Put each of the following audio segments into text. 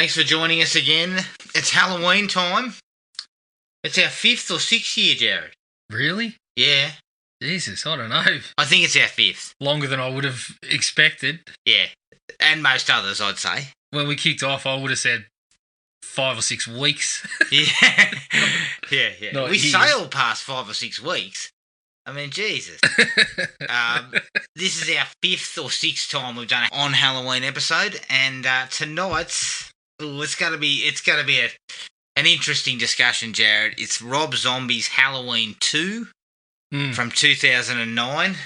Thanks for joining us again. It's Halloween time. It's our 5th or 6th year, Jared. Really? Yeah. Jesus, I don't know. I think it's our 5th. Longer than I would have expected. Yeah. And most others, I'd say. When we kicked off, I would have said 5 or 6 weeks. Yeah. Yeah. Not We years. sailed past 5 or 6 weeks. I mean, Jesus. This is our 5th or 6th time we've done an on Halloween episode, and tonight's it's gonna be an interesting discussion, Jared. It's Rob Zombie's Halloween 2 from 2009.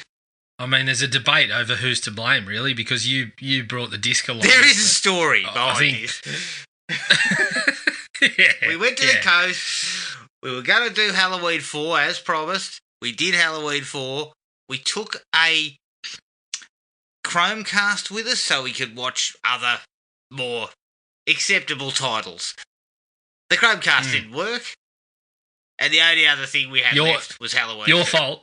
I mean, there's a debate over who's to blame, really, because you brought the disc along. There is a story behind think- this. Yeah, We went to the coast. We were going to do Halloween 4 as promised. We did Halloween 4. We took a Chromecast with us so we could watch other more acceptable titles. The Chromecast didn't work, and the only other thing we had left was Halloween. Your fault.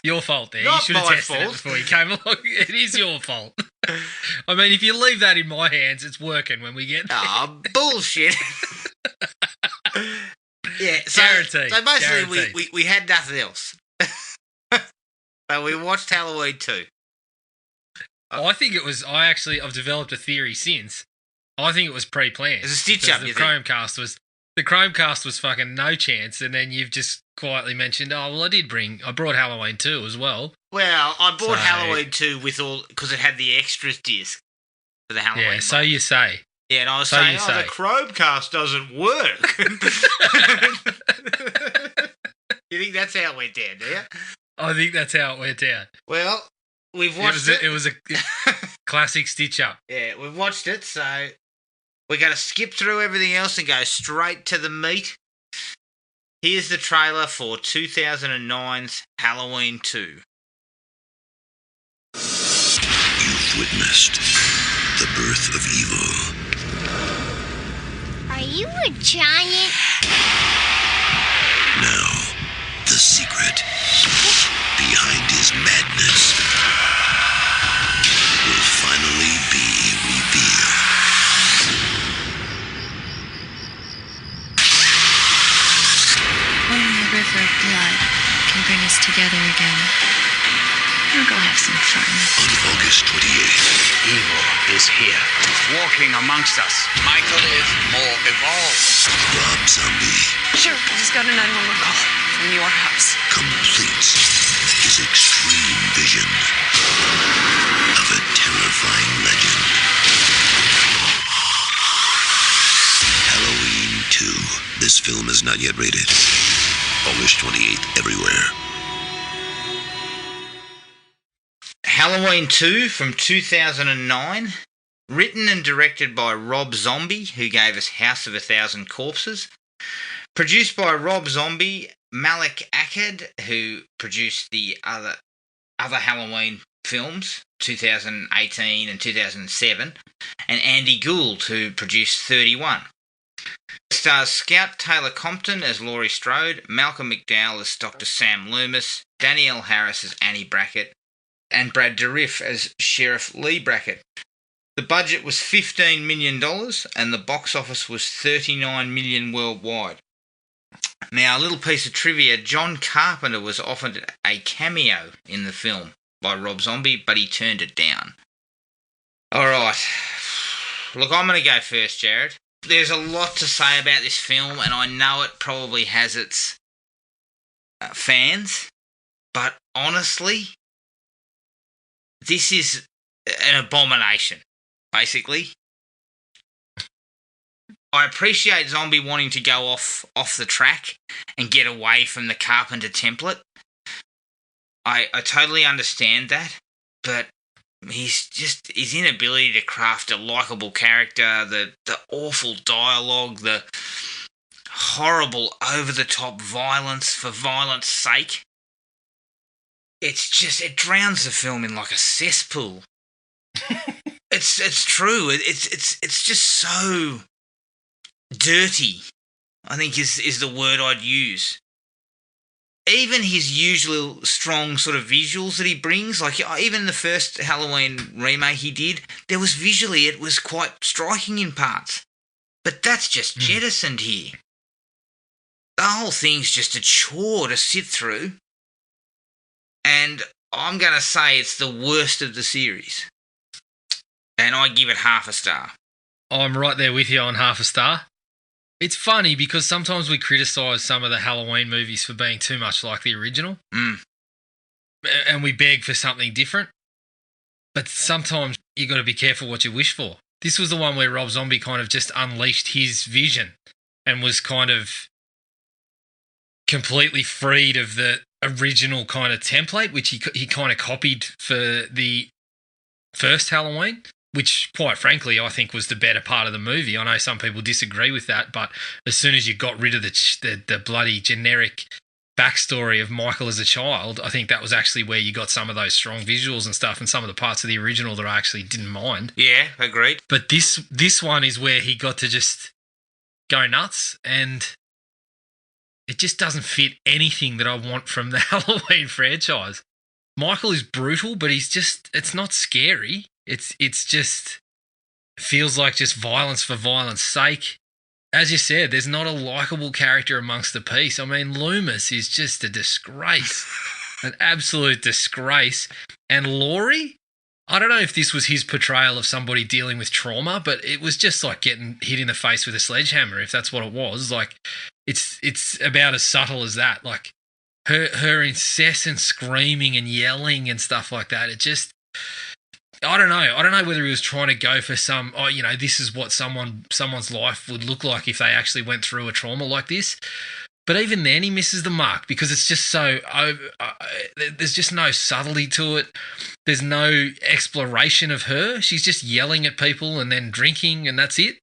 Your fault there. Not you should have my tested fault. it before you came along. It is your fault. I mean, if you leave that in my hands, it's working when we get there. Oh, bullshit. Yeah, Guaranteed. So basically Guaranteed. we had nothing else. So we watched Halloween 2. I think it was. I've developed a theory since. I think it was pre-planned. It's a stitch up, The you think? Chromecast was fucking no chance, and then you've just quietly mentioned, oh well, I brought Halloween 2 as well. Well, I bought Halloween 2 with all because it had the extras disc for the Halloween. Yeah, so box. you say. Yeah, and I was So saying, you the say. Chromecast doesn't work. You think that's how it went down, do you? I think that's how it went down. Well, we've watched it. It was a classic stitch up. Yeah, we've watched it, so we're going to skip through everything else and go straight to the meat. Here's the trailer for 2009's Halloween 2. You've witnessed the birth of evil. Are you a giant? Now, the secret behind his madness will finally be revealed. Only a river of blood can bring us together again. We'll go have some fun. On August 28th, Evil is here, walking amongst us. Michael is more evolved. Rob Zombie Sure, I just got a 911 call from your house. completes his extreme vision of a terrifying legend. Halloween 2. This film is not yet rated. August 28th everywhere. Halloween 2 from 2009, written and directed by Rob Zombie, who gave us House of a Thousand Corpses. Produced by Rob Zombie, Malik Akkad, who produced the other Halloween films, 2018 and 2007, and Andy Gould, who produced 31. Stars Scout Taylor Compton as Laurie Strode, Malcolm McDowell as Dr. Sam Loomis, Danielle Harris as Annie Brackett, and Brad Dourif as Sheriff Lee Brackett. The budget was $15 million, and the box office was $39 million worldwide. Now, a little piece of trivia, John Carpenter was offered a cameo in the film by Rob Zombie, but he turned it down. Alright, look, I'm going to go first, Jared. There's a lot to say about this film, and I know it probably has its fans, but honestly, this is an abomination, basically. I appreciate Zombie wanting to go off the track and get away from the Carpenter template. I totally understand that, but his inability to craft a likeable character, the awful dialogue, the horrible over-the-top violence for violence sake, it drowns the film in like a cesspool. It's true. It's just so dirty, I think is the word I'd use. Even his usual strong sort of visuals that he brings, like even the first Halloween remake he did, it was quite striking in parts. But that's just jettisoned here. The whole thing's just a chore to sit through. And I'm going to say it's the worst of the series. And I give it half a star. I'm right there with you on half a star. It's funny because sometimes we criticise some of the Halloween movies for being too much like the original. And we beg for something different. But sometimes you got to be careful what you wish for. This was the one where Rob Zombie kind of just unleashed his vision and was kind of completely freed of the original kind of template, which he kind of copied for the first Halloween, which, quite frankly, I think was the better part of the movie. I know some people disagree with that, but as soon as you got rid of the bloody generic backstory of Michael as a child, I think that was actually where you got some of those strong visuals and stuff, and some of the parts of the original that I actually didn't mind. Yeah, agreed. But this one is where he got to just go nuts, and it just doesn't fit anything that I want from the Halloween franchise. Michael is brutal, but it's not scary. It's just feels like just violence for violence sake. As you said, there's not a likeable character amongst the piece. I mean, Loomis is just a disgrace, an absolute disgrace. And Laurie, I don't know if this was his portrayal of somebody dealing with trauma, but it was just like getting hit in the face with a sledgehammer, if that's what it was. Like, it's about as subtle as that. Like, her incessant screaming and yelling and stuff like that. It just, I don't know. I don't know whether he was trying to go for some, this is what someone's life would look like if they actually went through a trauma like this. But even then, he misses the mark because it's just so there's just no subtlety to it. There's no exploration of her. She's just yelling at people and then drinking, and that's it.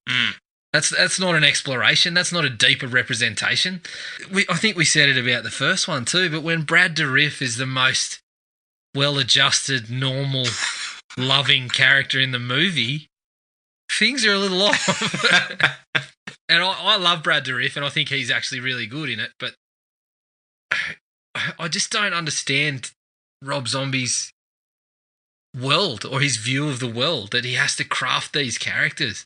That's not an exploration. That's not a deeper representation. I think we said it about the first one too, but when Brad Dourif is the most well-adjusted, normal, loving character in the movie, things are a little off. And I love Brad Dourif, and I think he's actually really good in it, but I just don't understand Rob Zombie's world or his view of the world, that he has to craft these characters.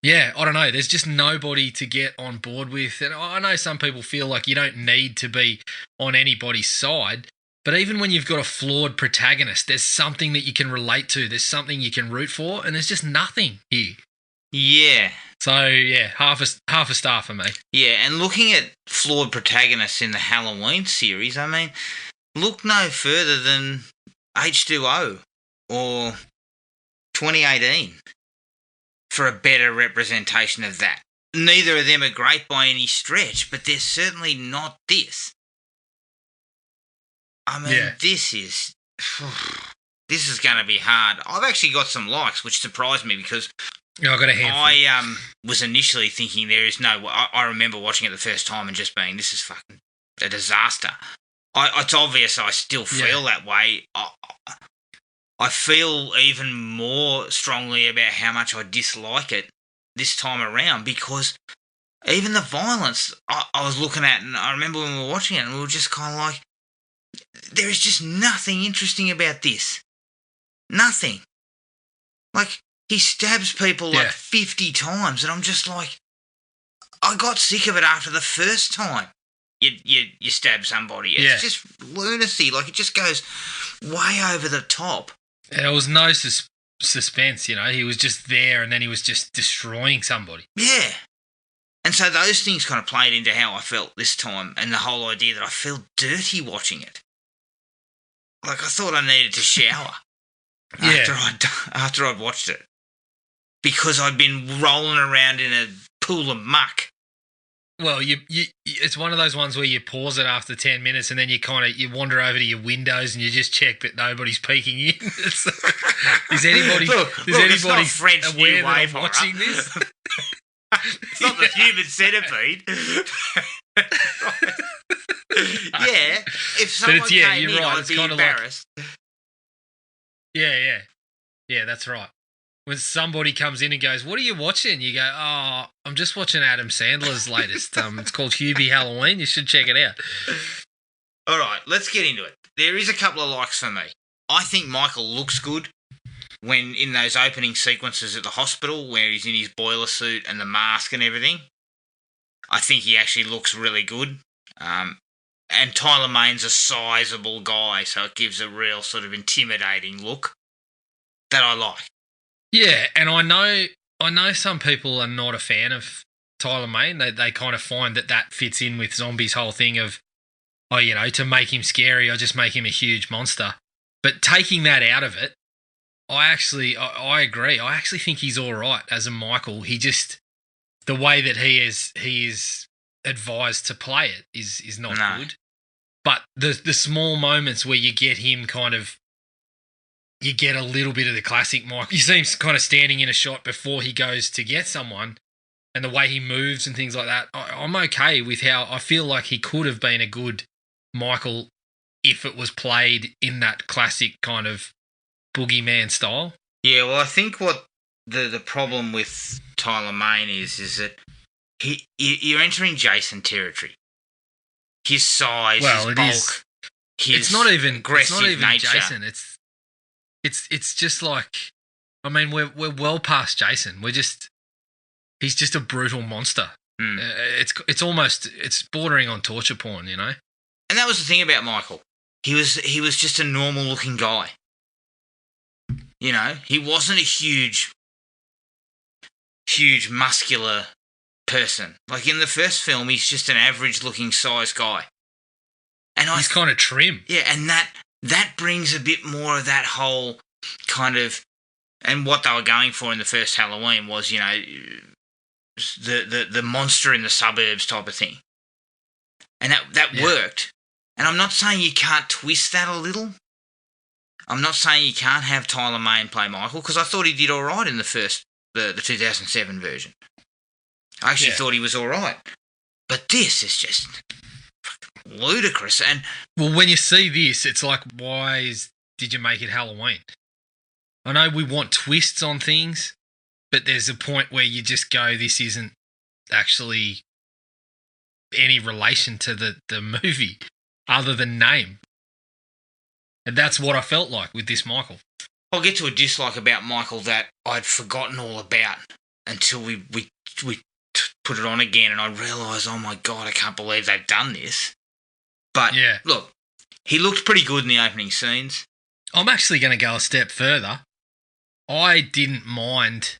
Yeah, I don't know. There's just nobody to get on board with. And I know some people feel like you don't need to be on anybody's side, but even when you've got a flawed protagonist, there's something that you can relate to. There's something you can root for, and there's just nothing here. Yeah. So, yeah, half a star for me. Yeah, and looking at flawed protagonists in the Halloween series, I mean, look no further than H2O or 2018 for a better representation of that. Neither of them are great by any stretch, but they're certainly not this. I mean, This is going to be hard. I've actually got some likes, which surprised me because I got a handful. I was initially thinking there is no. I remember watching it the first time and just being, this is fucking a disaster. It's obvious I still feel that way. I feel even more strongly about how much I dislike it this time around, because even the violence I was looking at, and I remember when we were watching it and we were just kind of like, there is just nothing interesting about this. Nothing. Like, he stabs people like 50 times, and I'm just like, I got sick of it after the first time you stab somebody. It's just lunacy. Like, it just goes way over the top. There was no suspense, you know. He was just there, and then he was just destroying somebody. Yeah. And so those things kind of played into how I felt this time, and the whole idea that I feel dirty watching it. Like, I thought I needed to shower after I'd watched it, because I'd been rolling around in a pool of muck. Well, it's one of those ones where you pause it after 10 minutes and then you wander over to your windows and you just check that nobody's peeking in. Is anybody it's not French aware New that Wave I'm watching this? It's not the human centipede. Yeah, if someone came in, I'd be embarrassed. Yeah, that's right. When somebody comes in and goes, "What are you watching?" You go, "Oh, I'm just watching Adam Sandler's latest. It's called Hubie Halloween. You should check it out." All right, let's get into it. There is a couple of likes for me. I think Michael looks good. when in those opening sequences at the hospital where he's in his boiler suit and the mask and everything, I think he actually looks really good. And Tyler Maine's a sizable guy, so it gives a real sort of intimidating look that I like. Yeah, and I know some people are not a fan of Tyler Maine. They kind of find that fits in with Zombie's whole thing of, to make him scary, I just make him a huge monster. But taking that out of it, I agree. I actually think he's all right as a Michael. He just, the way that he is advised to play it is not good. But the small moments where you get him you get a little bit of the classic Michael. You see him kind of standing in a shot before he goes to get someone, and the way he moves and things like that. I'm okay with how I feel like he could have been a good Michael if it was played in that classic kind of boogeyman style. Yeah, well, I think what the problem with Tyler Maine is that you're entering Jason territory. His size, his bulk, his aggressive nature. Jason. It's just like, I mean, we're well past Jason. He's just a brutal monster. It's bordering on torture porn, you know. And that was the thing about Michael. He was just a normal looking guy. You know, he wasn't a huge muscular person. Like in the first film, he's just an average looking size guy. And he's kind of trim. Yeah, and that brings a bit more of that whole kind of, and what they were going for in the first Halloween was, the monster in the suburbs type of thing. And that worked. And I'm not saying you can't twist that a little. I'm not saying you can't have Tyler Maine play Michael, because I thought he did all right in the 2007 version. I actually thought he was all right. But this is just ludicrous. And well, when you see this, it's like, did you make it Halloween? I know we want twists on things, but there's a point where you just go, this isn't actually any relation to the movie other than name. And that's what I felt like with this Michael. I'll get to a dislike about Michael that I'd forgotten all about until we put it on again, and I realised, oh my God, I can't believe they've done this. But look, he looked pretty good in the opening scenes. I'm actually going to go a step further. I didn't mind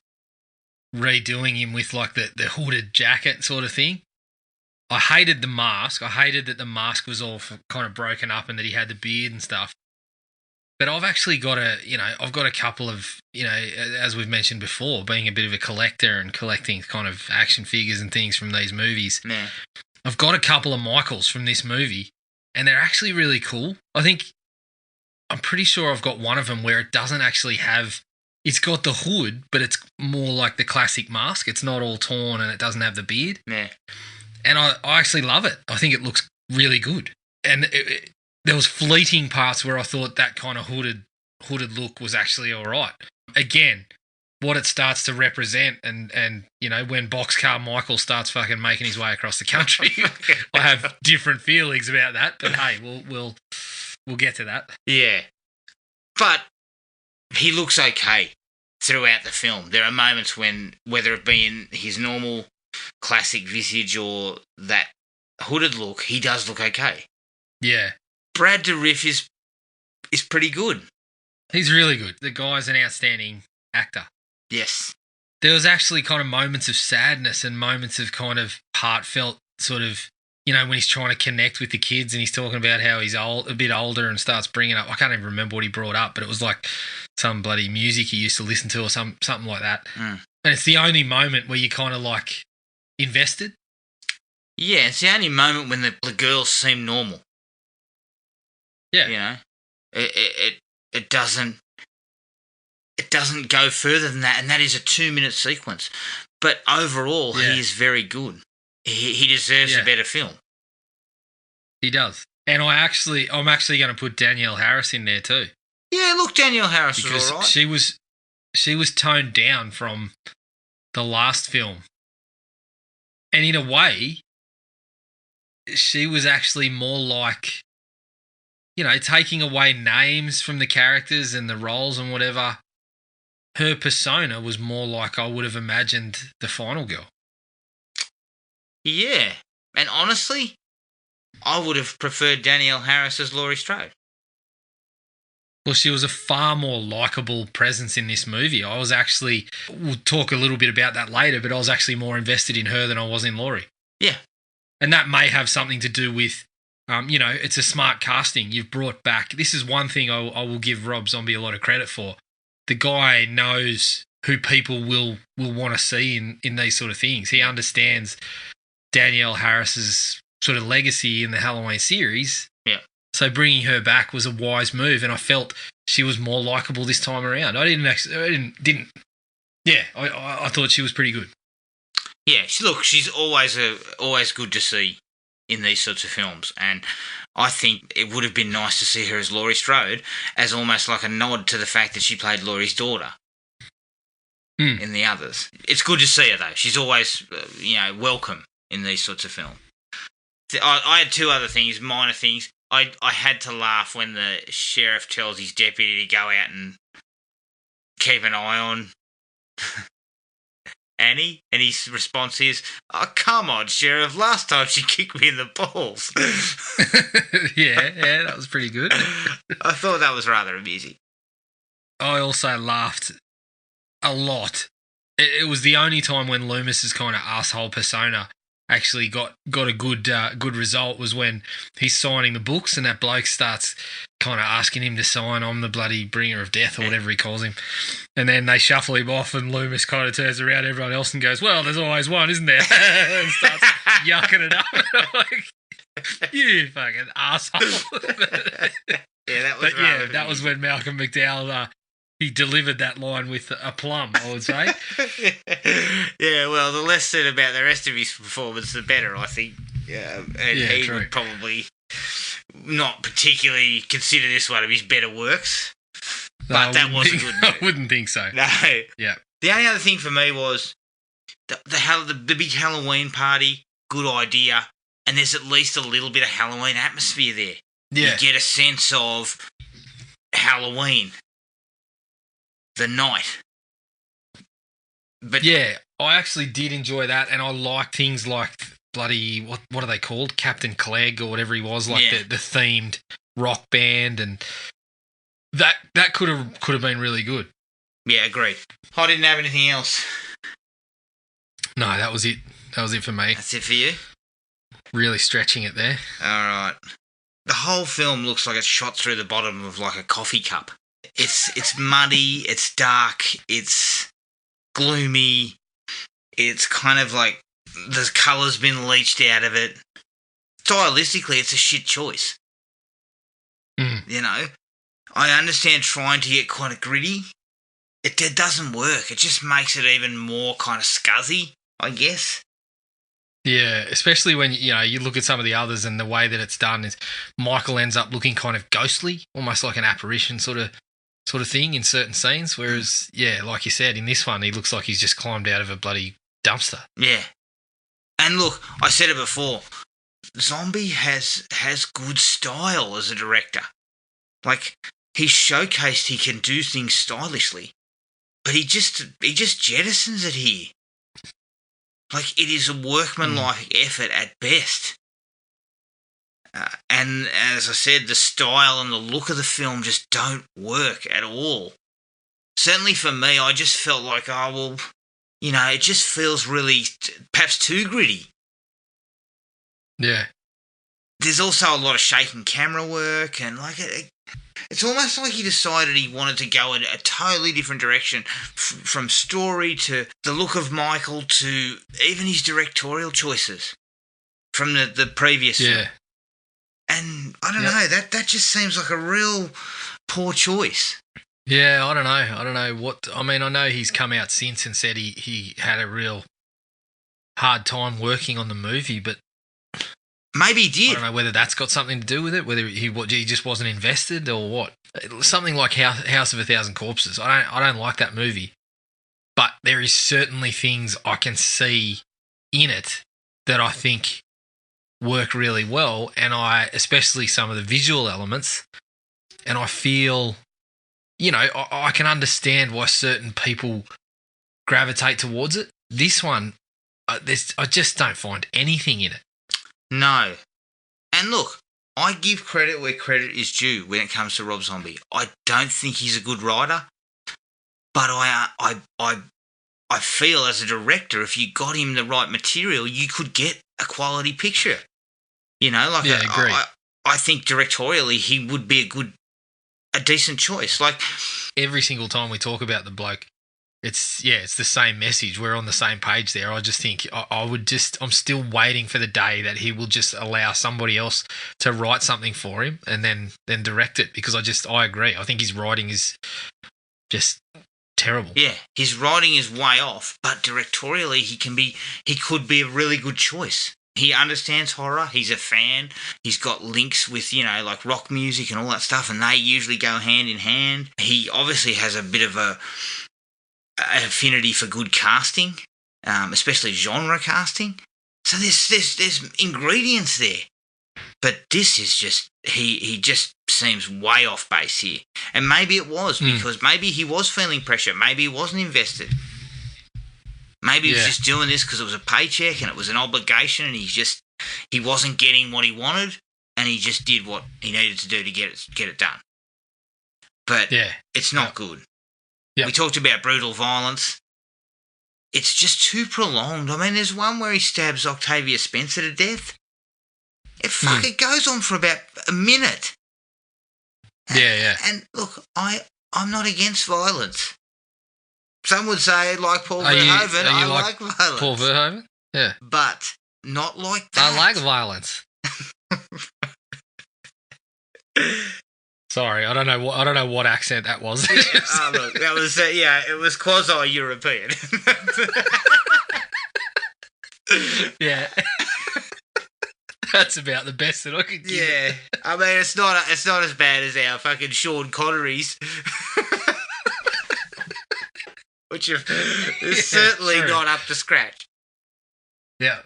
redoing him with like the hooded jacket sort of thing. I hated the mask. I hated that the mask was all kind of broken up and that he had the beard and stuff. But I've actually got I've got a couple of, as we've mentioned before, being a bit of a collector and collecting kind of action figures and things from these movies. Yeah. I've got a couple of Michaels from this movie, and they're actually really cool. I'm pretty sure I've got one of them where it doesn't actually have, it's got the hood, but it's more like the classic mask. It's not all torn and it doesn't have the beard. Yeah. And I actually love it. I think it looks really good. And there was fleeting parts where I thought that kind of hooded look was actually all right. Again, what it starts to represent, and when Boxcar Michael starts fucking making his way across the country, I have different feelings about that. But hey, we'll get to that. Yeah, but he looks okay throughout the film. There are moments when, whether it be in his normal classic visage or that hooded look, he does look okay. Yeah. Brad Dourif is pretty good. He's really good. The guy's an outstanding actor. Yes. There was actually kind of moments of sadness and moments of kind of heartfelt sort of, when he's trying to connect with the kids and he's talking about how he's a bit older and starts bringing up, I can't even remember what he brought up, but it was like some bloody music he used to listen to or something like that. Mm. And it's the only moment where you kind of like invested. Yeah, it's the only moment when the girls seem normal. Yeah. It doesn't go further than that, and that is a 2-minute sequence. But overall, he is very good. He deserves a better film. He does. And I'm actually going to put Danielle Harris in there too. Yeah, look, Danielle Harris because was all right. she was toned down from the last film. And in a way, she was actually more like, taking away names from the characters and the roles and whatever. her persona was more like I would have imagined the final girl. Yeah. And honestly, I would have preferred Danielle Harris as Laurie Strode. Well, she was a far more likeable presence in this movie. I was actually, we'll talk a little bit about that later, but I was actually more invested in her than I was in Laurie. Yeah. And that may have something to do with, it's a smart casting. You've brought back, this is one thing I will give Rob Zombie a lot of credit for. The guy knows who people will want to see in these sort of things. He understands Danielle Harris's sort of legacy in the Halloween series. Yeah. So bringing her back was a wise move, and I felt she was more likable this time around. I thought she was pretty good. Yeah, she's always good to see in these sorts of films, and I think it would have been nice to see her as Laurie Strode, as almost like a nod to the fact that she played Laurie's daughter in the others. It's good to see her though. She's always, welcome in these sorts of films. I had two other things, minor things. I had to laugh when the sheriff tells his deputy to go out and keep an eye on Annie, and his response is, "Oh, come on, Sheriff, last time she kicked me in the balls." yeah, that was pretty good. I thought that was rather amusing. I also laughed a lot. It was the only time when Loomis's kind of asshole persona actually got a good result was when he's signing the books and that bloke starts kind of asking him to sign, "I'm the bloody bringer of death," or whatever he calls him. And then they shuffle him off and Loomis kind of turns around everyone else and goes, "Well, there's always one, isn't there?" and starts yucking it up. Like, you fucking asshole. That was when Malcolm McDowell he delivered that line with a plum, I would say. Yeah, well, the less said about the rest of his performance, the better, I think. Yeah, and he would probably not particularly consider this one of his better works. But that was a good move. I wouldn't think so. No. Yeah. The only other thing for me was the big Halloween party, good idea, and there's at least a little bit of Halloween atmosphere there. Yeah. You get a sense of Halloween. The night. But yeah, I actually did enjoy that, and I like things like bloody what are they called? Captain Clegg or whatever he was, like the themed rock band, and that could have been really good. Yeah, agreed. I didn't have anything else. No, that was it. That was it for me. That's it for you? Really stretching it there. All right. The whole film looks like it's shot through the bottom of like a coffee cup. It's muddy, it's dark, it's gloomy, it's kind of like the colour's been leached out of it. Stylistically, it's a shit choice. You know? I understand trying to get kind of gritty. It doesn't work. It just makes it even more kind of scuzzy, I guess. Yeah, especially when you look at some of the others and the way that it's done is Michael ends up looking kind of ghostly, almost like an apparition sort of thing in certain scenes, whereas, like you said, in this one, he looks like he's just climbed out of a bloody dumpster. Yeah. And look, I said it before, Zombie has good style as a director. Like, he showcased he can do things stylishly, but he just jettisons it here. Like, it is a workmanlike effort at best. And as I said, the style and the look of the film just don't work at all. Certainly for me, I just felt like, it just feels really, perhaps too gritty. Yeah. There's also a lot of shaking camera work, and like it's almost like he decided he wanted to go in a totally different direction, from story to the look of Michael to even his directorial choices from the previous film. And I don't know, that just seems like a real poor choice. Yeah, I don't know. I know he's come out since and said he had a real hard time working on the movie, but maybe he did. I don't know whether that's got something to do with it, whether he just wasn't invested or what. Something like House of a Thousand Corpses. I don't like that movie, but there is certainly things I can see in it that I think work really well, and especially some of the visual elements, and I feel you know, I can understand why certain people gravitate towards it. This one, I just don't find anything in it. No. And look, I give credit where credit is due when it comes to Rob Zombie. I don't think he's a good writer, but I feel as a director, if you got him the right material, you could get a quality picture. You know, like Yeah, agree. I think directorially he would be a decent choice. Like Every single time we talk about the bloke, it's the same message. We're on the same page there. I just think I'm still waiting for the day that he will just allow somebody else to write something for him and then direct it, because I agree. I think his writing is just terrible. Yeah, his writing is way off, but directorially he could be a really good choice. He understands horror. He's a fan. He's got links with, you know, like rock music and all that stuff, and they usually go hand in hand. He obviously has a bit of an affinity for good casting, especially genre casting. So there's ingredients there. But this is just, he just seems way off base here. And maybe it was, because maybe he was feeling pressure. Maybe he wasn't invested. Maybe he was just doing this because it was a paycheck and it was an obligation, and he wasn't getting what he wanted, and he just did what he needed to do to get it done. But it's not good. Yep. We talked about brutal violence. It's just too prolonged. I mean, there's one where he stabs Octavia Spencer to death. It goes on for about a minute. And look, I'm not against violence. Some would say, like Paul Verhoeven, I like violence. Paul Verhoeven? Yeah. But not like that. I like violence. Sorry, I don't know what accent that was. Look, that was it was quasi-European. Yeah. That's about the best that I could give. Yeah. I mean, it's not as bad as our fucking Sean Connery's. Which is certainly not up to scratch. Yeah.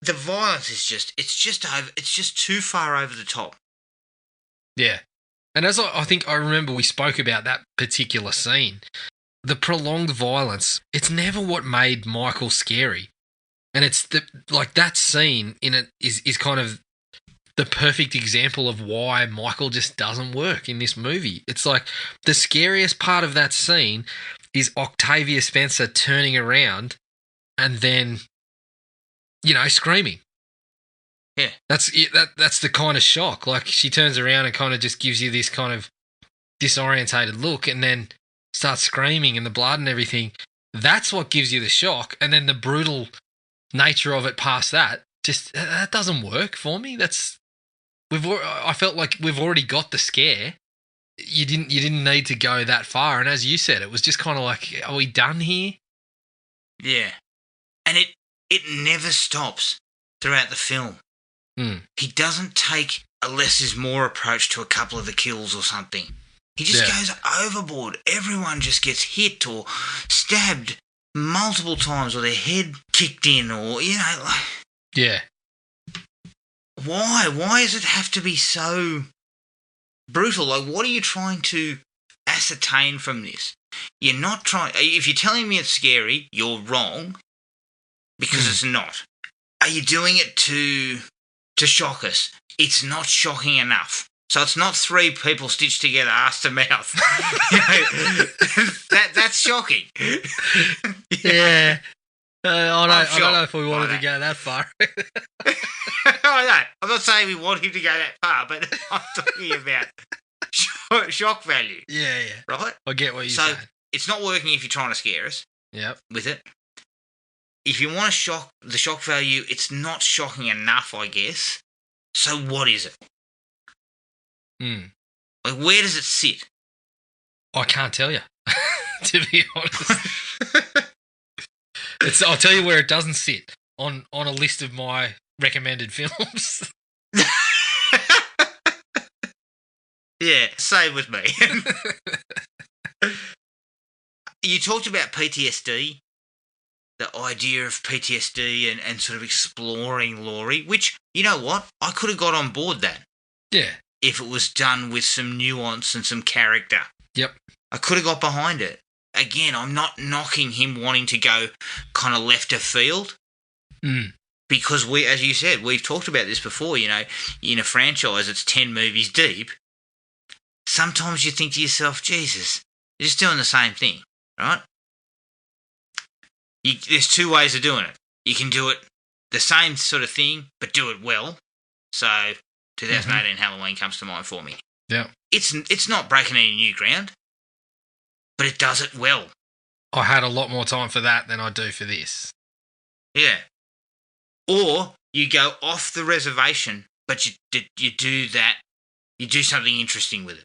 The violence is just too far over the top. Yeah. And as I think I remember we spoke about that particular scene, the prolonged violence, it's never what made Michael scary. And it's that scene in it is kind of the perfect example of why Michael just doesn't work in this movie. It's like the scariest part of that scene is Octavia Spencer turning around and then, you know, screaming. Yeah. That's the kind of shock. Like, she turns around and kind of just gives you this kind of disorientated look and then starts screaming and the blood and everything. That's what gives you the shock. And then the brutal nature of it past that, just that doesn't work for me. I felt like we've already got the scare. You didn't need to go that far. And as you said, it was just kind of like, are we done here? Yeah. And it never stops throughout the film. He doesn't take a less is more approach to a couple of the kills or something. He just goes overboard. Everyone just gets hit or stabbed multiple times, or their head kicked in, or, you know, like... Yeah. Why? Why does it have to be so brutal? Like, what are you trying to ascertain from this? You're not trying... If you're telling me it's scary, you're wrong, because it's not. Are you doing it to shock us? It's not shocking enough. So it's not three people stitched together ass to mouth. That's shocking. Yeah. I don't know if we wanted to go that far. I'm not saying we want him to go that far, but I'm talking about shock value. Yeah. Right? I get what you're saying. So it's not working if you're trying to scare us. Yep. With it. If you want the shock value, it's not shocking enough, I guess. So what is it? Like, where does it sit? I can't tell you, to be honest. I'll tell you where it doesn't sit, on a list of my recommended films. Yeah, same with me. You talked about PTSD, the idea of PTSD and sort of exploring Laurie, which, you know what, I could have got on board that. Yeah. If it was done with some nuance and some character. Yep. I could have got behind it. Again, I'm not knocking him wanting to go kind of left of field. Because we, as you said, we've talked about this before, you know, in a franchise that's 10 movies deep, sometimes you think to yourself, Jesus, you're just doing the same thing, right? There's two ways of doing it. You can do it the same sort of thing, but do it well. So 2018 Halloween comes to mind for me. Yeah. It's not breaking any new ground, but it does it well. I had a lot more time for that than I do for this. Yeah. Or you go off the reservation, but you do that, you do something interesting with it.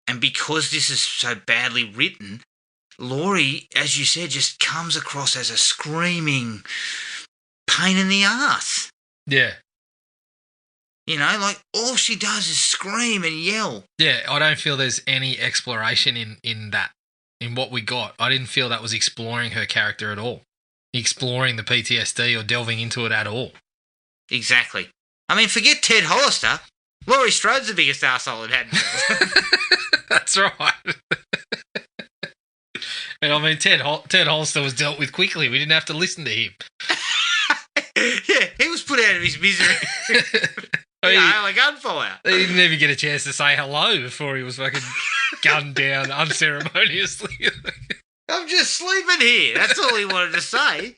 And because this is so badly written, Laurie, as you said, just comes across as a screaming pain in the ass. Yeah. You know, like all she does is scream and yell. Yeah, I don't feel there's any exploration in that, in what we got. I didn't feel that was exploring her character at all. Exploring the PTSD or delving into it at all. Exactly. I mean, forget Ted Hollister. Laurie Strode's the biggest arsehole it had. That's right. And I mean, Ted Hollister was dealt with quickly. We didn't have to listen to him. Yeah, he was put out of his misery. Like gunfire. He didn't even get a chance to say hello before he was fucking gunned down unceremoniously. I'm just sleeping here. That's all he wanted to say.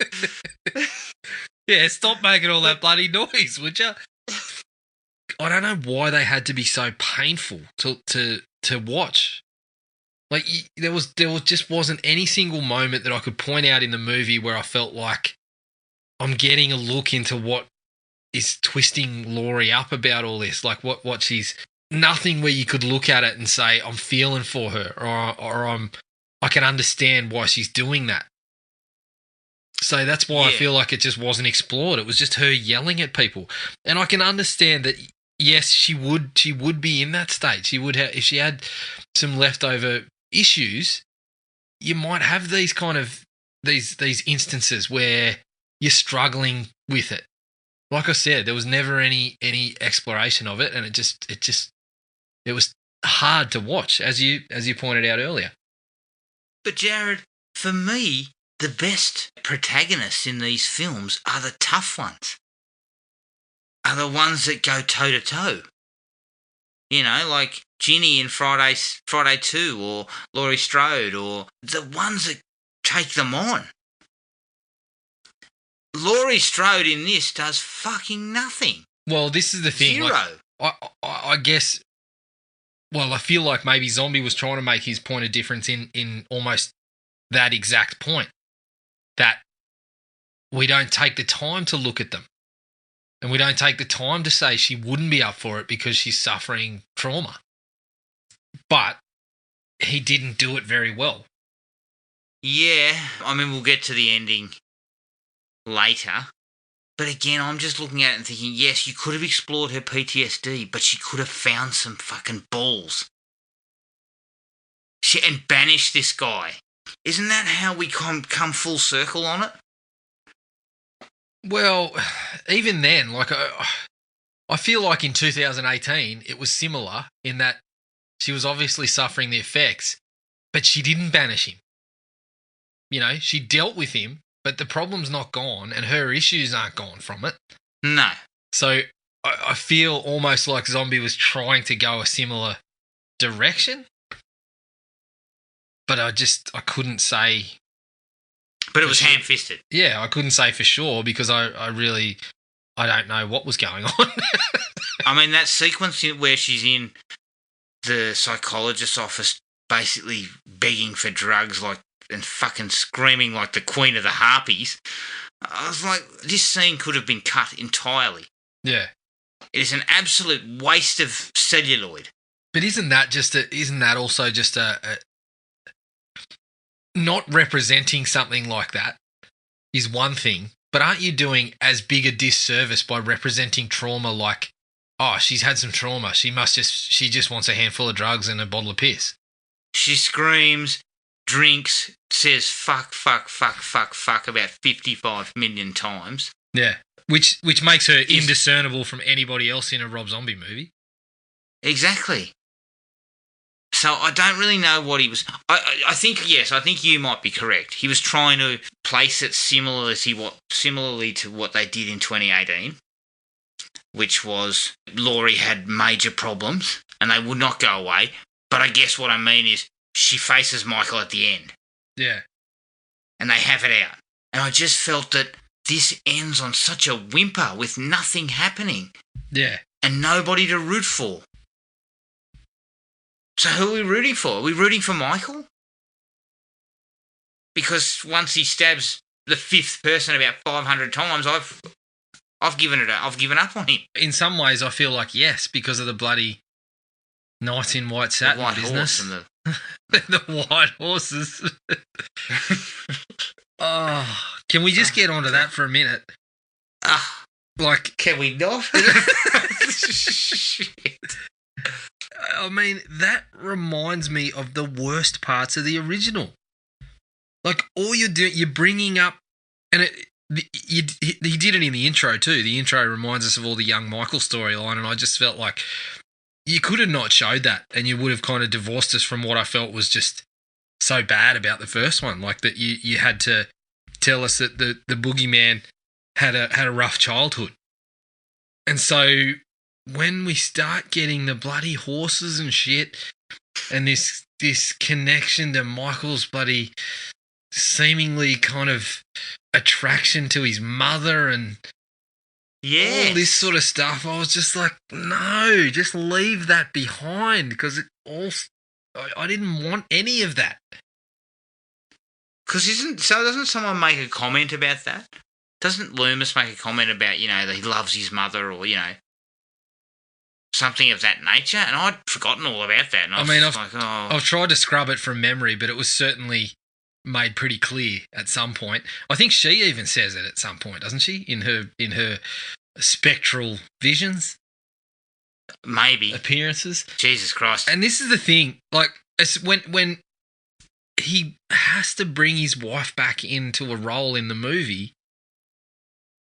Yeah, stop making all that bloody noise, would you? I don't know why they had to be so painful to watch. Like there just wasn't any single moment that I could point out in the movie where I felt like I'm getting a look into what is twisting Laurie up about all this. Like what she's nothing where you could look at it and say I'm feeling for her or I can understand why she's doing that. So that's why I feel like it just wasn't explored. It was just her yelling at people. And I can understand that, yes, she would be in that state. She would have, if she had some leftover issues, you might have these kind of, these instances where you're struggling with it. Like I said, there was never any exploration of it, and it was hard to watch, as you pointed out earlier. But Jared, for me, the best protagonists in these films are the tough ones. Are the ones that go toe to toe. You know, like Ginny in Friday 2 or Laurie Strode, or the ones that take them on. Laurie Strode in this does fucking nothing. Well, this is the thing. Zero. Like, I guess. Well, I feel like maybe Zombie was trying to make his point of difference in almost that exact point. That we don't take the time to look at them. And we don't take the time to say she wouldn't be up for it because she's suffering trauma. But he didn't do it very well. Yeah, I mean, we'll get to the ending later. But again, I'm just looking at it and thinking, yes, you could have explored her PTSD, but she could have found some fucking balls. And banished this guy. Isn't that how we come full circle on it? Well, even then, like I feel like in 2018, it was similar in that she was obviously suffering the effects, but she didn't banish him. You know, she dealt with him, but the problem's not gone and her issues aren't gone from it. No. So I feel almost like Zombie was trying to go a similar direction, but I couldn't say. But it was ham-fisted. Yeah, I couldn't say for sure because I don't know what was going on. I mean, that sequence where she's in the psychologist's office basically begging for drugs and fucking screaming like the queen of the harpies, I was like, this scene could have been cut entirely. Yeah. It is an absolute waste of celluloid. But isn't that also just a not representing something like that is one thing, but aren't you doing as big a disservice by representing trauma like, oh, she's had some trauma, she just wants a handful of drugs and a bottle of piss? She screams, drinks, says fuck about 55 million times. Yeah, which makes her indiscernible from anybody else in a Rob Zombie movie. Exactly. So I don't really know what he was. I think you might be correct. He was trying to place it similarly to what they did in 2018, which was Laurie had major problems and they would not go away. But I guess what I mean is she faces Michael at the end. Yeah. And they have it out. And I just felt that this ends on such a whimper with nothing happening. Yeah. And nobody to root for. So who are we rooting for? Are we rooting for Michael? Because once he stabs the fifth person about 500 times, I've given up on him. In some ways, I feel like yes, because of the bloody knight in white satin business. And The white horses. Oh, can we just get onto that for a minute? Like, can we not? Shit. I mean, that reminds me of the worst parts of the original. Like, all you're doing, you're bringing up, and he did it in the intro too. The intro reminds us of all the young Michael storyline, and I just felt like you could have not showed that, and you would have kind of divorced us from what I felt was just so bad about the first one. Like that, you had to tell us that the boogeyman had a rough childhood, and so when we start getting the bloody horses and shit, and this connection to Michael's bloody seemingly kind of attraction to his mother and all this sort of stuff, I was just like, no, just leave that behind, because I didn't want any of that. Because doesn't someone make a comment about that? Doesn't Loomis make a comment about, that he loves his mother or, something of that nature? And I'd forgotten all about that. And I've tried to scrub it from memory, but it was certainly made pretty clear at some point. I think she even says it at some point, doesn't she? In her spectral visions, maybe appearances. Jesus Christ! And this is the thing, like when he has to bring his wife back into a role in the movie.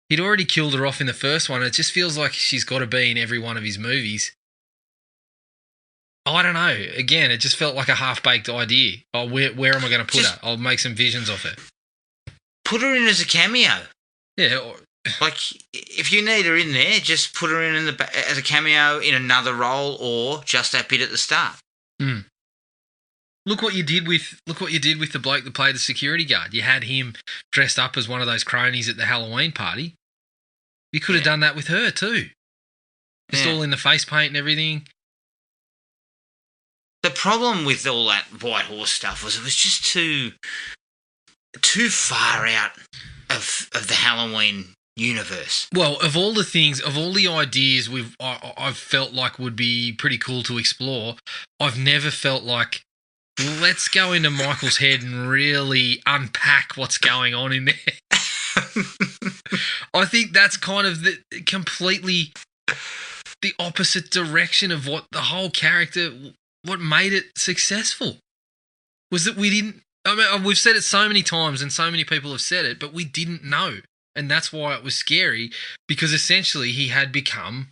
He'd already killed her off in the first one. It just feels like she's got to be in every one of his movies. I don't know. Again, it just felt like a half-baked idea. Oh, where am I going to put her? I'll make some visions of her. Put her in as a cameo. Yeah. Like, if you need her in there, just put her in as a cameo in another role or just that bit at the start. Mm. Look what you did with the bloke that played the security guard. You had him dressed up as one of those cronies at the Halloween party. You could have done that with her too. Just all in the face paint and everything. The problem with all that White Horse stuff was it was just too far out of the Halloween universe. Well, of all the ideas I've felt like would be pretty cool to explore, I've never felt like, let's go into Michael's head and really unpack what's going on in there. I think that's kind of completely the opposite direction of what the whole character, what made it successful, was that we didn't. I mean, we've said it so many times and so many people have said it, but we didn't know. And that's why it was scary, because essentially he had become,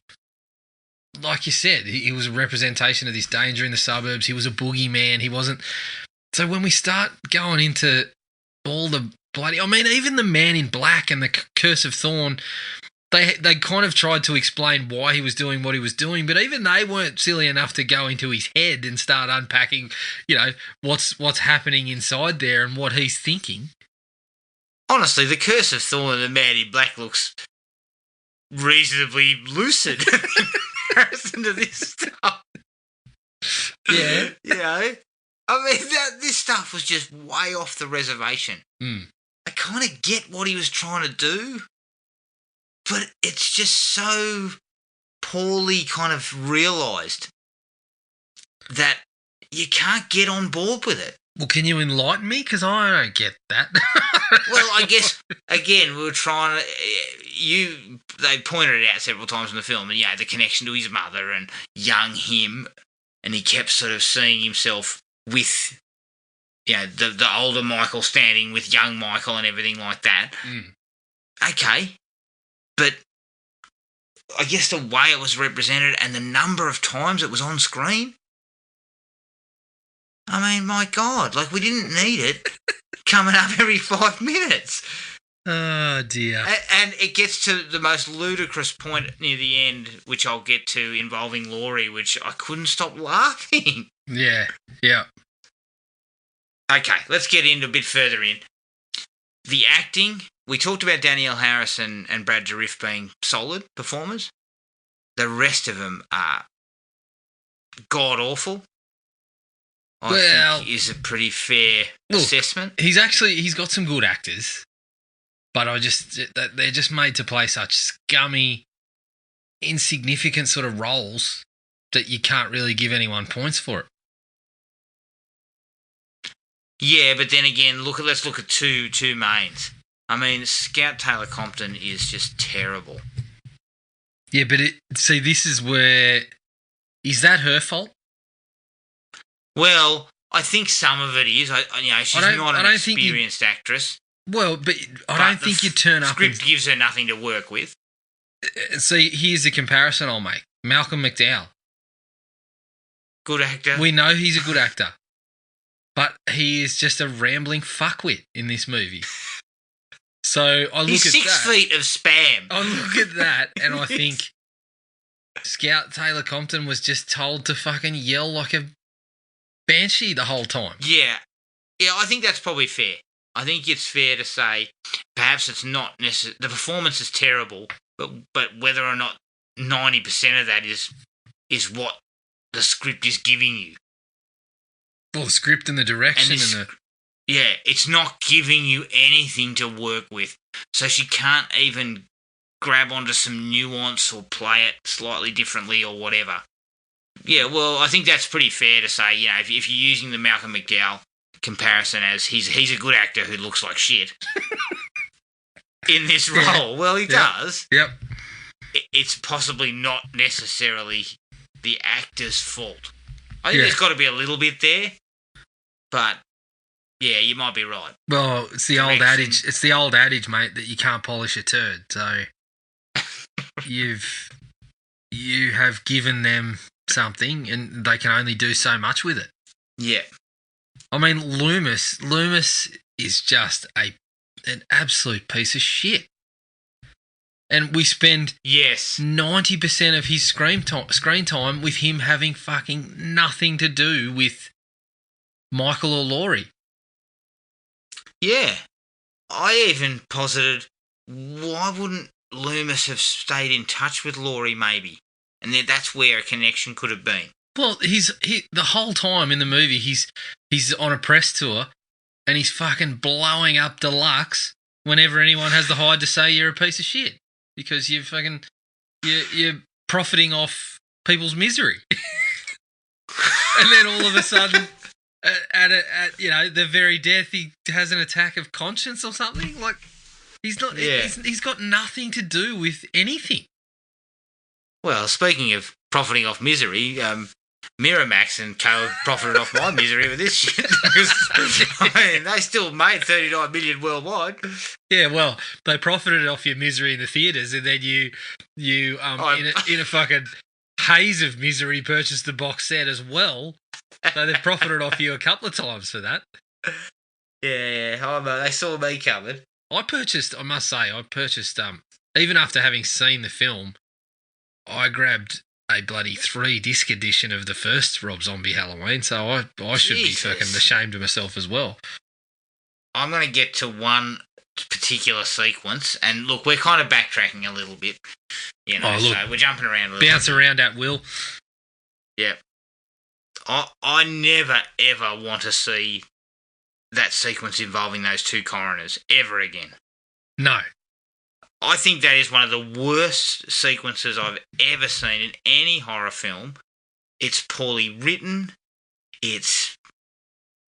like you said, he was a representation of this danger in the suburbs. He was a boogeyman. He wasn't. So when we start going into all the bloody, I mean, even the Man in Black and the Curse of Thorn, they kind of tried to explain why he was doing what he was doing, but even they weren't silly enough to go into his head and start unpacking, what's happening inside there and what he's thinking. Honestly, the Curse of Thorn and the Man in Black looks reasonably lucid in comparison to this stuff. Yeah. I mean, this stuff was just way off the reservation. Mm. I kind of get what he was trying to do, but it's just so poorly kind of realised that you can't get on board with it. Well, can you enlighten me? Because I don't get that. Well, I guess, again, we were trying to... They pointed it out several times in the film, and, the connection to his mother and young him, and he kept sort of seeing himself with, the older Michael standing with young Michael and everything like that. Mm. Okay, but I guess the way it was represented and the number of times it was on screen, I mean, my God, like we didn't need it coming up every 5 minutes. Oh, dear. And it gets to the most ludicrous point near the end, which I'll get to, involving Laurie, which I couldn't stop laughing. Yeah. Okay, let's get into a bit further in. The acting, we talked about Danielle Harris and Brad Dourif being solid performers. The rest of them are god-awful. I think is a pretty fair assessment. He's got some good actors, but they're just made to play such scummy, insignificant sort of roles that you can't really give anyone points for it. Yeah, but then again, let's look at two mains. I mean, Scout Taylor Compton is just terrible. Yeah, but this is where... Is that her fault? Well, I think some of it is. She's not an experienced actress. Well, but I don't think you turn up... The script gives her nothing to work with. See, here's a comparison I'll make. Malcolm McDowell. Good actor. We know he's a good actor. But he is just a rambling fuckwit in this movie. So I look He's at 6 feet of spam. I look at that and I think Scout Taylor Compton was just told to fucking yell like a banshee the whole time. Yeah, I think that's probably fair. I think it's fair to say perhaps it's not necessary. The performance is terrible, but whether or not 90% of that is what the script is giving you. Well, the script and the direction Yeah, it's not giving you anything to work with. So she can't even grab onto some nuance or play it slightly differently or whatever. Yeah, well, I think that's pretty fair to say, if you're using the Malcolm McDowell comparison as he's a good actor who looks like shit in this role. Well, he does. Yep. It's possibly not necessarily the actor's fault. I think there's got to be a little bit there, but yeah, you might be right. Well, it's the old adage. It's the old adage, mate, that you can't polish a turd. So you have given them something, and they can only do so much with it. Yeah. I mean, Loomis is just an absolute piece of shit. And we spend 90% of his screen time with him having fucking nothing to do with Michael or Laurie. Yeah. I even posited, why wouldn't Loomis have stayed in touch with Laurie maybe? And then that's where a connection could have been. Well, the whole time in the movie, he's on a press tour and he's fucking blowing up Deluxe whenever anyone has the hide to say you're a piece of shit. Because you're profiting off people's misery, and then all of a sudden, at the very death, he has an attack of conscience or something. Like he's not. Yeah. He's got nothing to do with anything. Well, speaking of profiting off misery, Miramax and Co profited off my misery with this shit. I mean, they still made 39 million worldwide. Yeah, well, they profited off your misery in the theatres, and then you in a fucking haze of misery purchased the box set as well. So they've profited off you a couple of times for that. Yeah. They saw me coming. I must say, even after having seen the film, I grabbed a bloody 3-disc edition of the first Rob Zombie Halloween, so I should be fucking ashamed of myself as well. I'm going to get to one particular sequence, and look, we're kind of backtracking a little bit, so we're jumping around a little bit. Bounce around at will. Yeah. I never, ever want to see that sequence involving those two coroners ever again. No. I think that is one of the worst sequences I've ever seen in any horror film. It's poorly written.